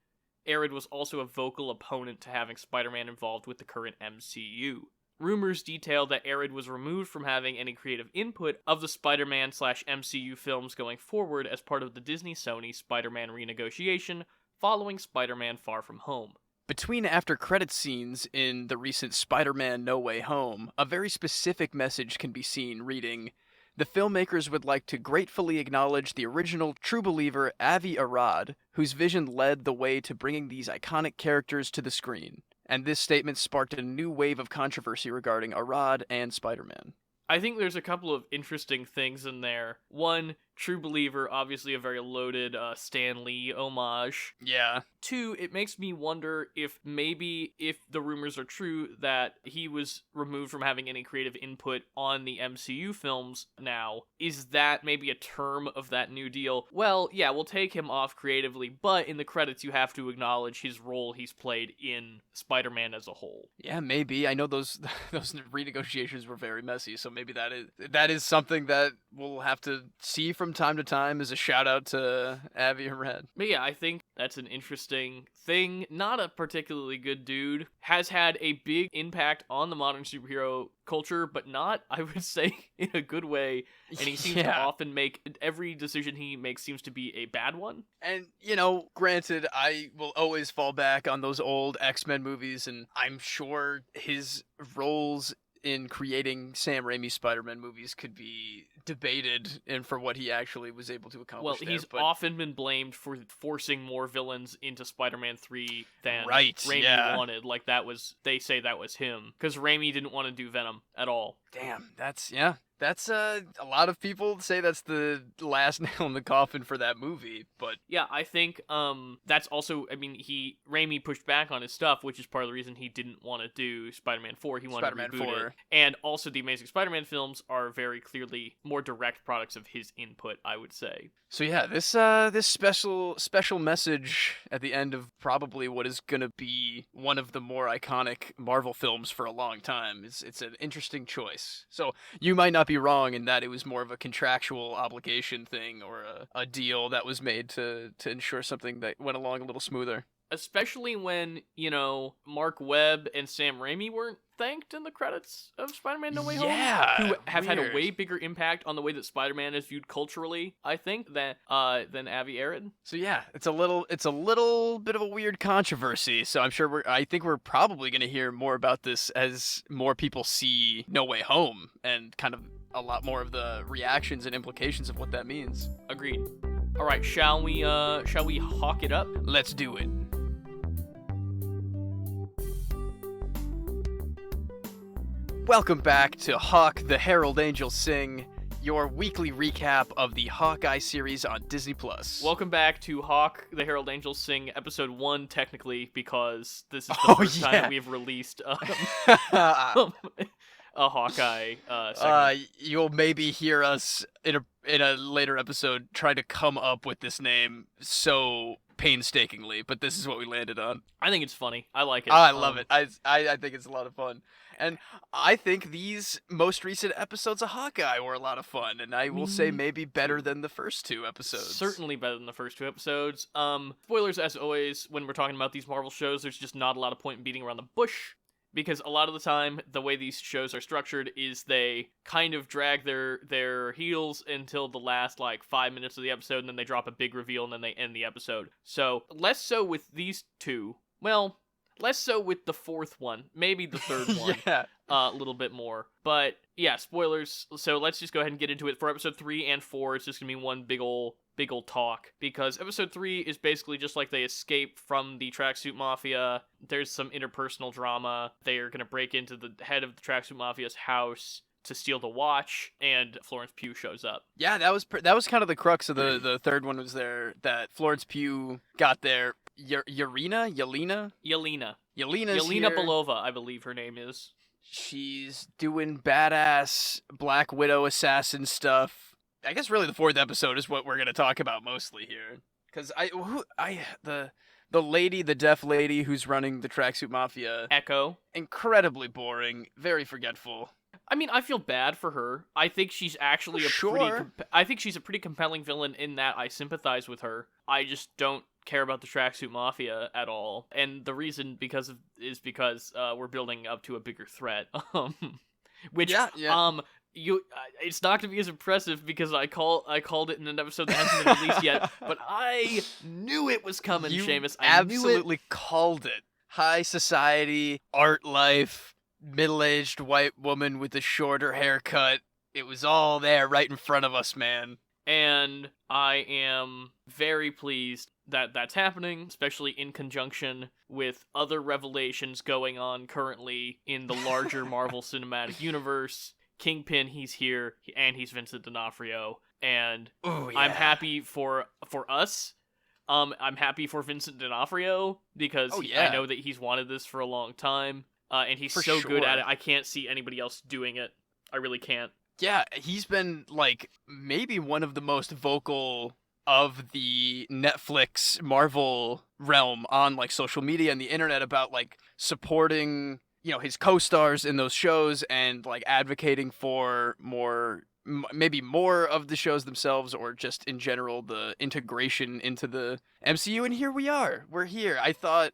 Arad was also a vocal opponent to having Spider-Man involved with the current MCU. Rumors detail that Arad was removed from having any creative input of the Spider-Man/MCU films going forward as part of the Disney-Sony Spider-Man renegotiation following Spider-Man Far From Home. Between after-credit scenes in the recent Spider-Man No Way Home, a very specific message can be seen reading, "The filmmakers would like to gratefully acknowledge the original true believer Avi Arad, whose vision led the way to bringing these iconic characters to the screen." And this statement sparked a new wave of controversy regarding Arad and Spider-Man. I think there's a couple of interesting things in there. One, True Believer, obviously a very loaded Stan Lee homage. Yeah. Two, it makes me wonder if the rumors are true that he was removed from having any creative input on the MCU films now, is that maybe a term of that new deal? Well, yeah, we'll take him off creatively, but in the credits you have to acknowledge his role he's played in Spider-Man as a whole. Yeah, maybe. I know those renegotiations were very messy, so maybe that is something that we'll have to see from time to time as a shout out to Avi Arad. But yeah, I think that's an interesting thing. Not a particularly good dude. Has had a big impact on the modern superhero culture, but not, I would say, in a good way. And he seems to often make, every decision he makes seems to be a bad one. And, granted, I will always fall back on those old X-Men movies, and I'm sure his roles in creating Sam Raimi's Spider-Man movies could be debated and for what he actually was able to accomplish. Well, he's often been blamed for forcing more villains into Spider-Man 3 than Raimi wanted. Like, they say that was him. Because Raimi didn't want to do Venom at all. Damn, that's a lot of people say that's the last nail in the coffin for that movie, but yeah, I think that's also, Raimi pushed back on his stuff, which is part of the reason he didn't want to do Spider-Man 4. He wanted to reboot it. And also the Amazing Spider-Man films are very clearly more direct products of his input, I would say. So yeah, this special message at the end of probably what is going to be one of the more iconic Marvel films for a long time. It's an interesting choice. So you might not be wrong in that it was more of a contractual obligation thing or a deal that was made to ensure something that went along a little smoother. Especially when, Mark Webb and Sam Raimi weren't thanked in the credits of Spider-Man No Way Home. Who have had a way bigger impact on the way that Spider-Man is viewed culturally, I think, than Avi Arad. So yeah, it's a little bit of a weird controversy. So I think we're probably going to hear more about this as more people see No Way Home and kind of a lot more of the reactions and implications of what that means. Agreed. All right, shall we hawk it up? Let's do it. Welcome back to Hawk the Herald Angels Sing. your weekly recap of the Hawkeye series on Disney+. Welcome back to Hawk, the Herald Angels Sing, episode 1, technically, because this is the first time that we've released a Hawkeye segment. You'll maybe hear us in a later episode try to come up with this name so painstakingly, but this is what we landed on. I think it's funny. I like it. I love it. I think it's a lot of fun. And I think these most recent episodes of Hawkeye were a lot of fun, and I will say maybe better than the first 2 episodes. Certainly better than the first 2 episodes. Spoilers, as always, when we're talking about these Marvel shows, there's just not a lot of point in beating around the bush, because a lot of the time, the way these shows are structured is they kind of drag their heels until the last, 5 minutes of the episode, and then they drop a big reveal, and then they end the episode. So, less so with these 2. Well, less so with the 4th one. Maybe the 3rd one. Yeah. A little bit more. But, yeah, spoilers. So let's just go ahead and get into it. For episode 3 and 4, it's just going to be one big ol' talk. Because episode 3 is basically just like they escape from the Tracksuit Mafia. There's some interpersonal drama. They are going to break into the head of the Tracksuit Mafia's house to steal the watch, and Florence Pugh shows up. Yeah, that was kind of the crux of the 3rd one, was there that Florence Pugh got there. Yelena Belova, I believe her name is. She's doing badass Black Widow assassin stuff. I guess really the 4th episode is what we're going to talk about mostly here. Because the deaf lady who's running the Tracksuit Mafia. Echo. Incredibly boring, very forgetful. I mean, I feel bad for her. I think she's actually I think she's a pretty compelling villain in that I sympathize with her. I just don't care about the Tracksuit Mafia at all. And the reason is because we're building up to a bigger threat. Which it's not gonna be as impressive because I called it in an episode that hasn't been released yet, but I knew it was coming, Seamus. I absolutely called it. High society, art life, middle-aged white woman with a shorter haircut. It was all there right in front of us, man. And I am very pleased that that's happening, especially in conjunction with other revelations going on currently in the larger Marvel Cinematic Universe. Kingpin, he's here, and he's Vincent D'Onofrio, and I'm happy for us. I'm happy for Vincent D'Onofrio because I know that he's wanted this for a long time, and he's so good at it. I can't see anybody else doing it. I really can't. Yeah, he's been, maybe one of the most vocal of the Netflix Marvel realm on, social media and the internet about, supporting, his co-stars in those shows and, advocating for maybe more of the shows themselves, or just in general the integration into the MCU. And here we are. We're here. I thought...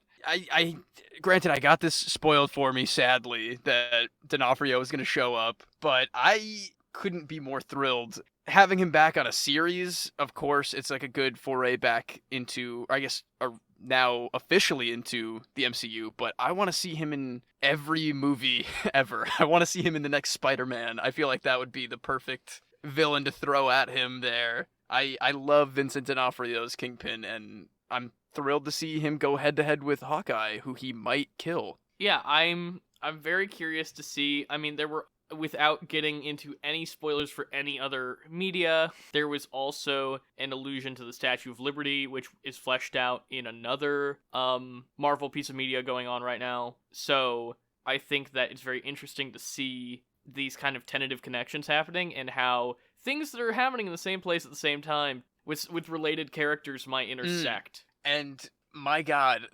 Granted, I got this spoiled for me, sadly, that D'Onofrio was going to show up, but I couldn't be more thrilled. Having him back on a series, of course, it's a good foray back into, I guess, now officially into the MCU, but I want to see him in every movie ever. I want to see him in the next Spider-Man. I feel like that would be the perfect villain to throw at him there. I love Vincent D'Onofrio's Kingpin, and I'm thrilled to see him go head-to-head with Hawkeye, who he might kill. Yeah, I'm very curious to see. I mean, there were, without getting into any spoilers for any other media, there was also an allusion to the Statue of Liberty, which is fleshed out in another Marvel piece of media going on right now. So I think that it's very interesting to see these kind of tentative connections happening, and how things that are happening in the same place at the same time with related characters might intersect. And my God,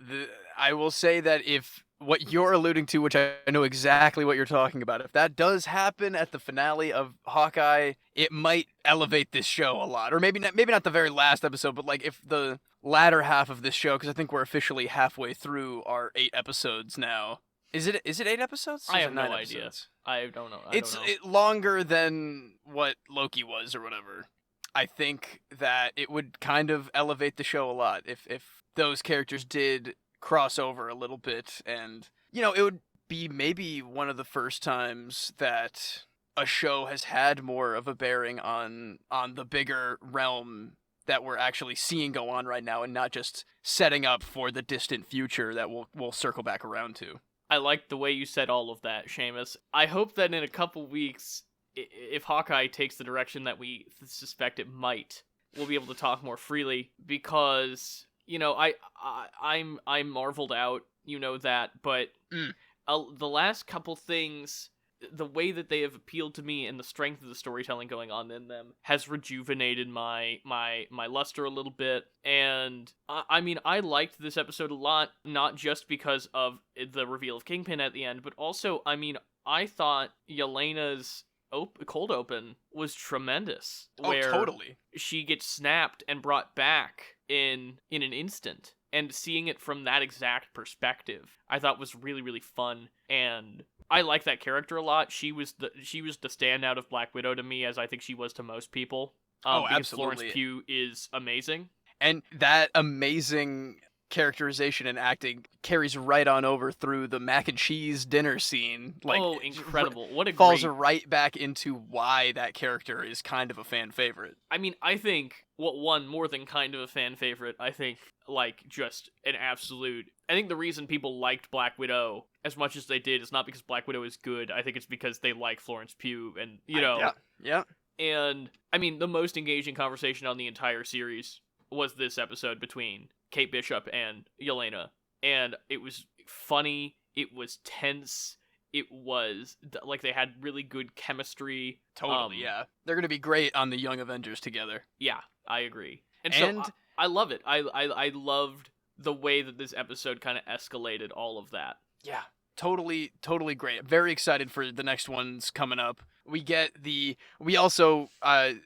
I will say that if what you're alluding to, which I know exactly what you're talking about, if that does happen at the finale of Hawkeye, it might elevate this show a lot. Or maybe not the very last episode, but if the latter half of this show, because I think we're officially halfway through our 8 episodes now. Is it 8 episodes? I have no idea. I don't know. It's longer than what Loki was or whatever. I think that it would kind of elevate the show a lot if those characters did cross over a little bit, and it would be maybe one of the first times that a show has had more of a bearing on the bigger realm that we're actually seeing go on right now, and not just setting up for the distant future that we'll circle back around to. I like the way you said all of that, Seamus. I hope that in a couple weeks if Hawkeye takes the direction that we suspect it might, we'll be able to talk more freely, because, you know, I'm marveled out, you know that, but the last couple things, the way that they have appealed to me and the strength of the storytelling going on in them has rejuvenated my luster a little bit. And I mean, I liked this episode a lot, not just because of the reveal of Kingpin at the end, but also, I mean, I thought Yelena's cold open was tremendous. Where totally. She gets snapped and brought back in an instant. And seeing it from that exact perspective, I thought was really, really fun. And I like that character a lot. She was the standout of Black Widow to me, as I think she was to most people. Because absolutely. Florence Pugh is amazing. And that amazing characterization and acting carries right on over through the mac and cheese dinner scene. Like, oh, incredible. What a falls great... right back into why that character is kind of a fan favorite. I mean, I think more than kind of a fan favorite, I think, like, just an absolute... I think the reason people liked Black Widow as much as they did is not because Black Widow is good. I think it's because they like Florence Pugh, and, you know... Yeah. And, I mean, the most engaging conversation on the entire series was this episode between Kate Bishop and Yelena. And it was funny, it was tense, it was, like, they had really good chemistry. Totally, yeah. They're gonna be great on the Young Avengers together. Yeah, I agree. And so, I love it. I loved the way that this episode kind of escalated all of that. Yeah, totally great. Very excited for the next ones coming up. We also,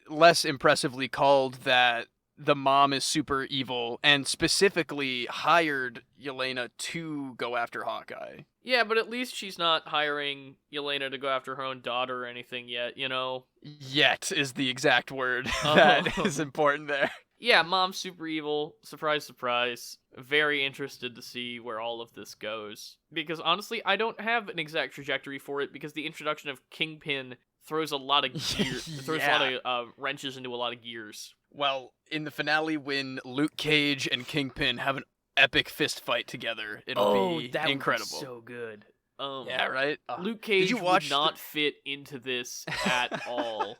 less impressively called that the mom is super evil and specifically hired Yelena to go after Hawkeye. Yeah, but at least she's not hiring Yelena to go after her own daughter or anything yet, you know? Yet is the exact word that is important there. Yeah, mom's super evil. Surprise, surprise. Very interested to see where all of this goes. Because honestly, I don't have an exact trajectory for it, because the introduction of Kingpin throws a lot of throws a lot of wrenches into a lot of gears. Well, in the finale, when Luke Cage and Kingpin have an epic fist fight together, it'll be that incredible. Would be so good. Yeah, right? Luke Cage would not fit into this at all.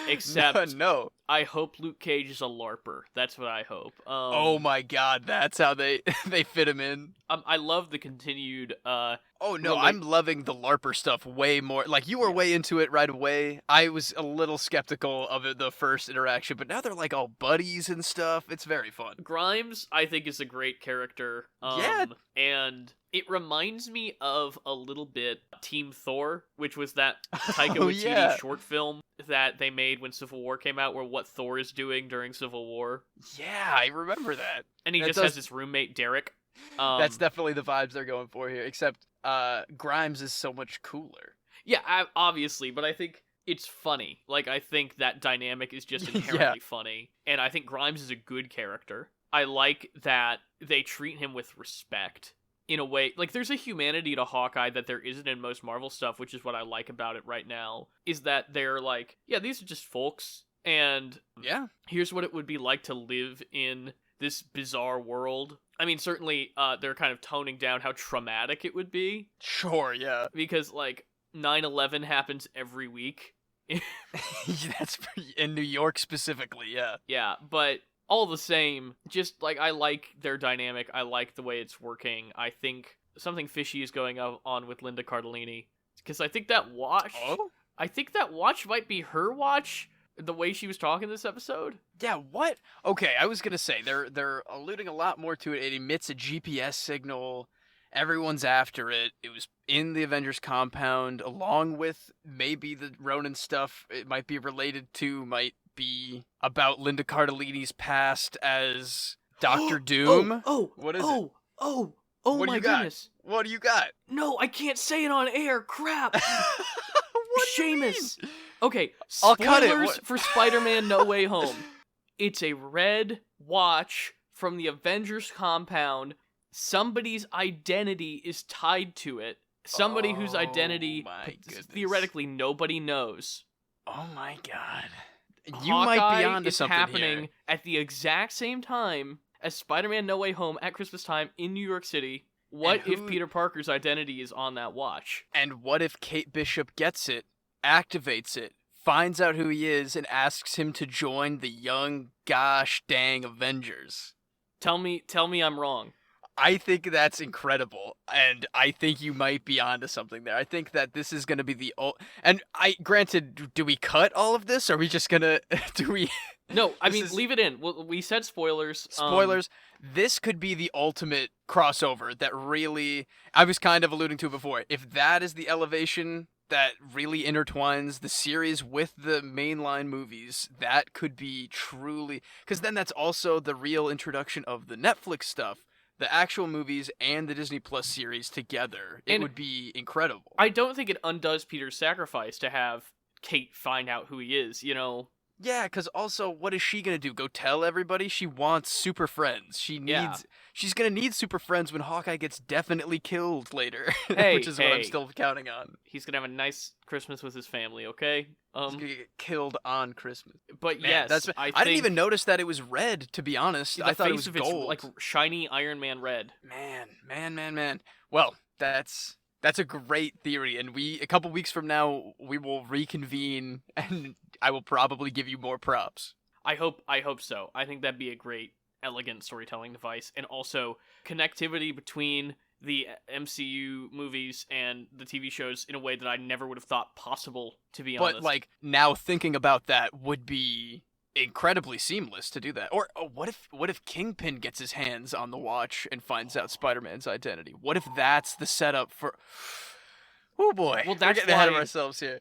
Except, no. I hope Luke Cage is a LARPer. That's what I hope. Oh my god, that's how they fit him in. I love the continued... I'm loving the LARPer stuff way more. Like, you were way into it right away. I was a little skeptical of it the first interaction, but now they're like all buddies and stuff. It's very fun. Grimes, I think, is a great character. And it reminds me of a little bit Team Thor, which was that Taika Waititi short film that they made when Civil War came out, where what Thor is doing during Civil War. Yeah, I remember that. And he has his roommate, Derek. That's definitely the vibes they're going for here, except Grimes is so much cooler. Yeah, obviously, but I think it's funny. Like, I think that dynamic is just inherently funny, and I think Grimes is a good character. I like that they treat him with respect. In a way, like, there's a humanity to Hawkeye that there isn't in most Marvel stuff, which is what I like about it right now, is that they're like, yeah, these are just folks, and here's what it would be like to live in this bizarre world. I mean, certainly, they're kind of toning down how traumatic it would be. Sure, yeah. Because, like, 9/11 happens every week. That's in New York specifically, yeah. Yeah, but... all the same, just, like, I like their dynamic. I like the way it's working. I think something fishy is going on with Linda Cardellini. Because I think that watch... Oh? I think that watch might be her watch, the way she was talking this episode. Yeah, what? Okay, I was gonna say, they're alluding a lot more to it. It emits a GPS signal. Everyone's after it. It was in the Avengers compound, along with maybe the Ronin stuff it might be related to, might be about Linda Cardellini's past as Doctor Doom. What is it? Oh my goodness. What do you got? No, I can't say it on air. Crap. What Seamus. Okay, I'll cut it. spoilers for Spider-Man No Way Home. It's a red watch from the Avengers compound. Somebody's identity is tied to it. Somebody whose identity theoretically nobody knows. Oh my god. You might be onto something here. Hawkeye is happening at the exact same time as Spider-Man No Way Home at Christmas time in New York City. What if Peter Parker's identity is on that watch? And what if Kate Bishop gets it activates it, finds out who he is, and asks him to join the young gosh dang Avengers. Tell me I'm wrong. I think that's incredible, and I think you might be onto something there. I think that this is going to be granted, do we cut all of this? Or are we just going to, No, I mean, leave it in. We said spoilers. Spoilers. This could be the ultimate crossover that really, I was kind of alluding to before. If that is the elevation that really intertwines the series with the mainline movies, that could be truly, because then that's also the real introduction of the Netflix stuff. The actual movies and the Disney Plus series together, it would be incredible. I don't think it undoes Peter's sacrifice to have Kate find out who he is, you know? Yeah, because also, what is she going to do? Go tell everybody? She wants super friends. She's going to need super friends when Hawkeye gets definitely killed later, which is what I'm still counting on. He's going to have a nice Christmas with his family, okay? He's going to get killed on Christmas. But man, yes, I didn't even notice that it was red, to be honest. I thought it was gold. Like shiny Iron Man red. Man. Well, that's a great theory, and a couple weeks from now, we will reconvene, and I will probably give you more props. I hope so. I think that'd be a great, elegant storytelling device, and also connectivity between the MCU movies and the TV shows in a way that I never would have thought possible, to be honest. But, like, now thinking about that would be incredibly seamless to do that. Or what if Kingpin gets his hands on the watch and finds out Spider-Man's identity? What if that's the setup for... Oh boy, well, that's we're getting ahead of ourselves here.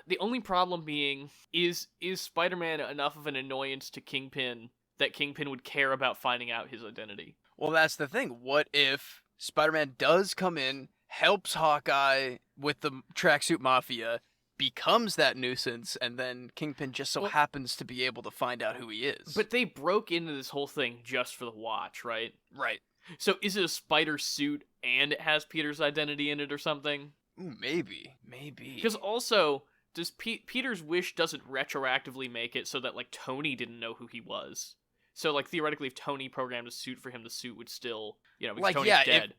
The only problem being, is Spider-Man enough of an annoyance to Kingpin that Kingpin would care about finding out his identity? Well, that's the thing. What if Spider-Man does come in, helps Hawkeye with the tracksuit mafia, becomes that nuisance, and then Kingpin just so happens to be able to find out who he is? But they broke into this whole thing just for the watch, right? Right. So is it a spider suit and it has Peter's identity in it or something? Ooh, maybe. Because also, does Peter's wish doesn't retroactively make it so that, like, Tony didn't know who he was? So, like, theoretically, if Tony programmed a suit for him, the suit would still, you know, because Tony's dead.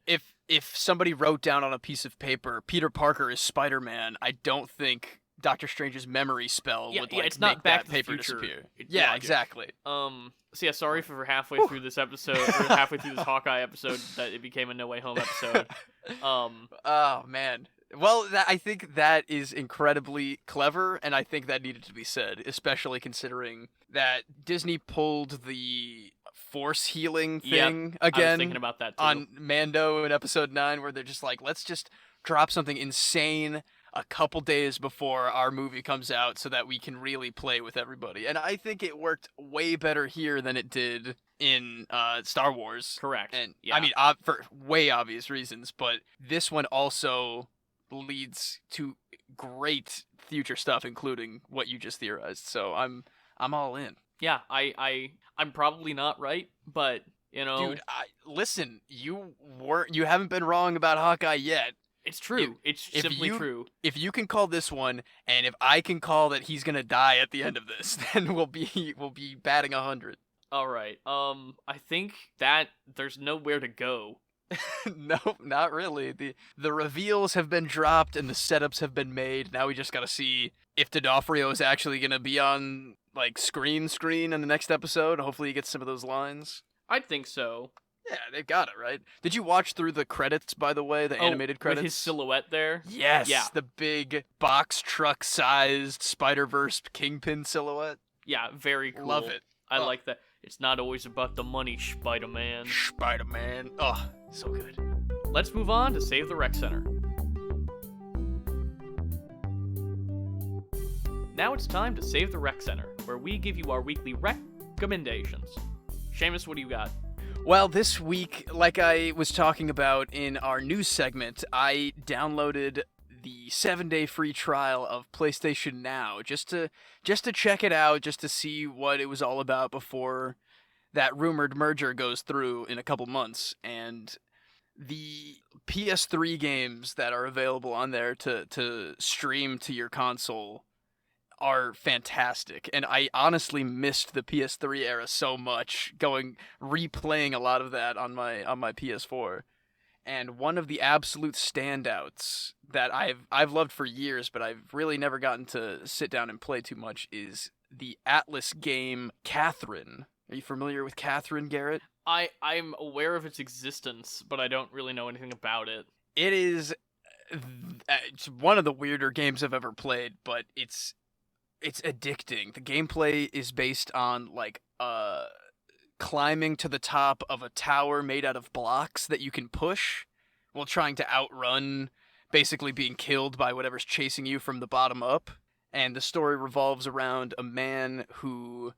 If somebody wrote down on a piece of paper, Peter Parker is Spider-Man, I don't think Doctor Strange's memory spell would, like, it's not make Back that to the paper Future. disappear. Yeah, exactly. So yeah, sorry for halfway through this episode, or halfway through this Hawkeye episode, that it became a No Way Home episode. Oh, man. Well, I think that is incredibly clever, and I think that needed to be said, especially considering that Disney pulled the force healing thing again. I was thinking about that too. On Mando in episode 9, where they're just like, let's just drop something insane a couple days before our movie comes out so that we can really play with everybody. And I think it worked way better here than it did in Star Wars. Correct. And yeah. I mean, for way obvious reasons, but this one also leads to great future stuff, including what you just theorized. So I'm all in. Yeah, I'm probably not right, but you know, dude, listen, you haven't been wrong about Hawkeye yet. It's true. It's simply true. If you can call this one, and if I can call that he's gonna die at the end of this, then we'll be batting 100. All right. I think that there's nowhere to go. No, not really. The reveals have been dropped and the setups have been made. Now we just gotta see if D'Onofrio is actually gonna be on, like, screen in the next episode. Hopefully he gets some of those lines. I think so. Yeah, they've got it, right? Did you watch through the credits, by the way, the animated credits? With his silhouette there? Yes, yeah. The big box truck-sized Spider-Verse Kingpin silhouette. Yeah, very cool. Love it. I like that. It's not always about the money, Spider-Man. Spider-Man. Oh, so good. Let's move on to Save the Rec Center. Now it's time to Save the Rec Center, where we give you our weekly recommendations. Seamus, what do you got? Well, this week, like I was talking about in our news segment, I downloaded the 7-day free trial of PlayStation Now just to check it out, just to see what it was all about before that rumored merger goes through in a couple months. And the PS3 games that are available on there to stream to your console are fantastic, and I honestly missed the PS3 era so much, replaying a lot of that on my PS4. And one of the absolute standouts that I've loved for years, but I've really never gotten to sit down and play too much, is the Atlas game Catherine. Are you familiar with Catherine, Garrett? I'm aware of its existence, but I don't really know anything about it. It is it's one of the weirder games I've ever played, but it's addicting. The gameplay is based on like climbing to the top of a tower made out of blocks that you can push while trying to outrun basically being killed by whatever's chasing you from the bottom up. And the story revolves around a man who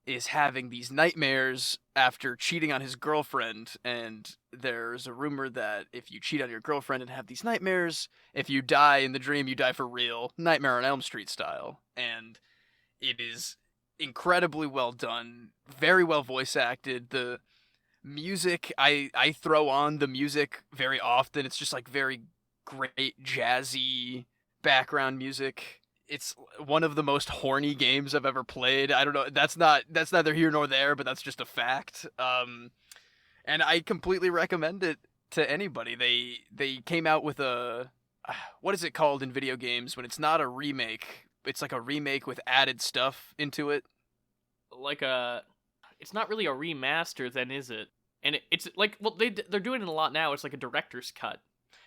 is having these nightmares after cheating on his girlfriend, and there's a rumor that if you cheat on your girlfriend and have these nightmares, if you die in the dream, you die for real, Nightmare on Elm Street style. And it is incredibly well done, very well voice acted. The music, I throw on the music very often. It's just like very great jazzy background music. It's one of the most horny games I've ever played. I don't know. That's neither here nor there, but that's just a fact. And I completely recommend it to anybody. They came out with a what is it called in video games when it's not a remake? It's like a remake with added stuff into it. It's not really a remaster, then, is it? And it's like, well, they're doing it a lot now. It's like a director's cut.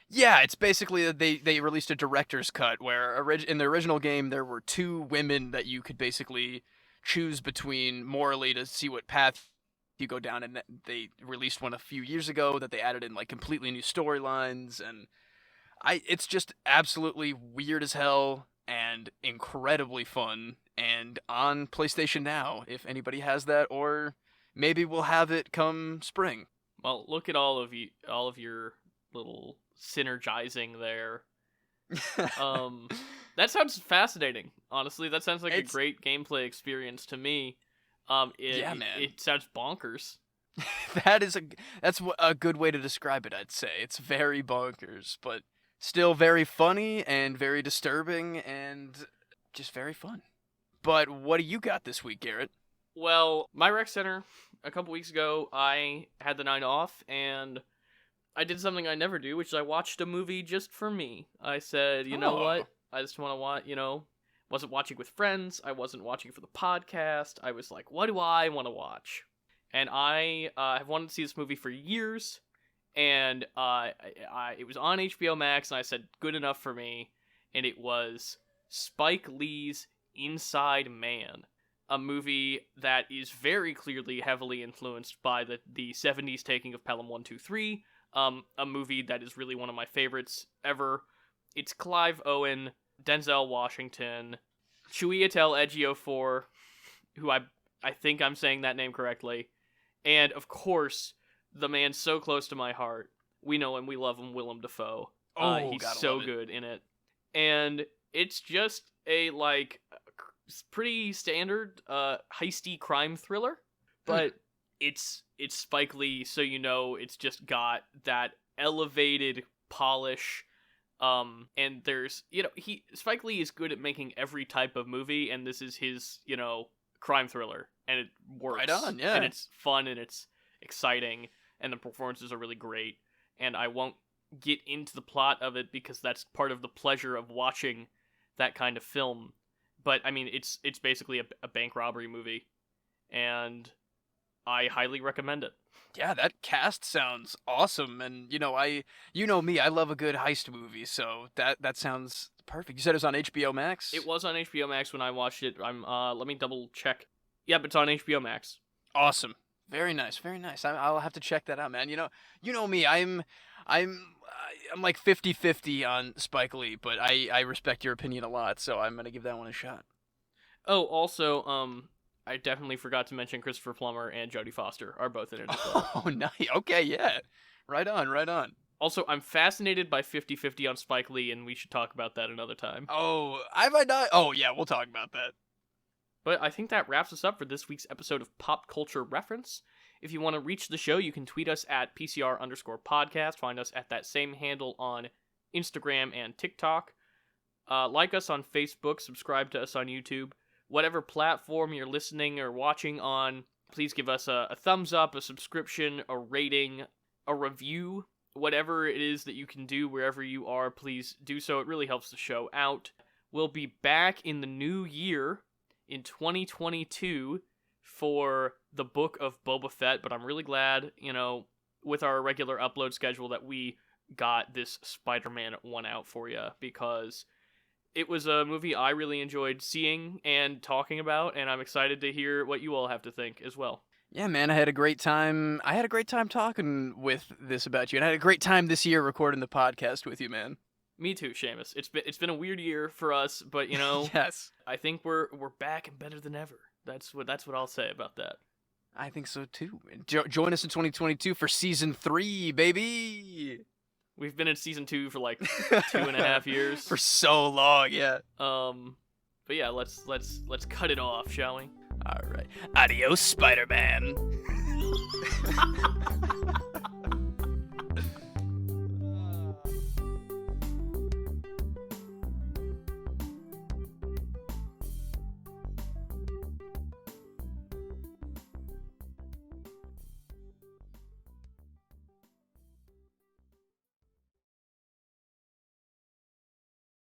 Yeah, it's basically they released a director's cut where in the original game there were two women that you could basically choose between morally to see what path you go down, and they released one a few years ago that they added in like completely new storylines, and it's just absolutely weird as hell and incredibly fun, and on PlayStation Now if anybody has that, or maybe we'll have it come spring. Well, look at all of your little synergizing there. That sounds fascinating. Honestly, that sounds like a great gameplay experience to me. Yeah, man. It sounds bonkers. That's a good way to describe it, I'd say. It's very bonkers, but still very funny and very disturbing and just very fun. But what do you got this week, Garrett? Well, my rec center, a couple weeks ago, I had the night off, and I did something I never do, which is I watched a movie just for me. I said, you know what? I just want to watch, wasn't watching with friends. I wasn't watching for the podcast. I was like, what do I want to watch? And I have wanted to see this movie for years, and it was on HBO Max, and I said, good enough for me, and it was Spike Lee's Inside Man, a movie that is very clearly heavily influenced by the 70s taking of Pelham 123, a movie that is really one of my favorites ever. It's Clive Owen, Denzel Washington, Chiwetel Ejiofor, who I think I'm saying that name correctly, and of course, the man so close to my heart. We know him, we love him, Willem Dafoe. He's so good in it. And it's just a, pretty standard, heisty crime thriller, but it's Spike Lee, so it's just got that elevated polish, and there's, Spike Lee is good at making every type of movie, and this is his, crime thriller, and it works. Right on, yeah. And it's fun, and it's exciting, and the performances are really great, and I won't get into the plot of it because that's part of the pleasure of watching that kind of film, but, I mean, it's basically a bank robbery movie, and I highly recommend it. Yeah, that cast sounds awesome, and me, I love a good heist movie, so that sounds perfect. You said it was on HBO Max? It was on HBO Max when I watched it. Let me double check. Yep, it's on HBO Max. Awesome. Very nice, very nice. I'll have to check that out, man. You know me, I'm like 50-50 on Spike Lee, but I respect your opinion a lot, so I'm gonna give that one a shot. Oh, also, I definitely forgot to mention Christopher Plummer and Jodie Foster are both in it as well. Oh, nice. Okay, yeah. Right on, right on. Also, I'm fascinated by 50-50 on Spike Lee, and we should talk about that another time. Oh, have I not? Oh, yeah, we'll talk about that. But I think that wraps us up for this week's episode of Pop Culture Reference. If you want to reach the show, you can tweet us at PCR_podcast. Find us at that same handle on Instagram and TikTok. Like us on Facebook. Subscribe to us on YouTube. Whatever platform you're listening or watching on, please give us a thumbs up, a subscription, a rating, a review. whatever it is that you can do wherever you are, please do so. It really helps the show out. We'll be back in the new year in 2022 for the Book of Boba Fett, but I'm really glad, with our regular upload schedule that we got this Spider-Man one out for you, because it was a movie I really enjoyed seeing and talking about, and I'm excited to hear what you all have to think as well. Yeah, man, I had a great time. I had a great time talking with this about you, and I had a great time this year recording the podcast with you, man. Me too, Seamus. It's been a weird year for us, but yes, I think we're back and better than ever. That's what I'll say about that. I think so too. Join us in 2022 for season 3, baby. We've been in season 2 for like 2.5 years. For so long, yeah. But yeah, let's cut it off, shall we? All right. Adios, Spider-Man.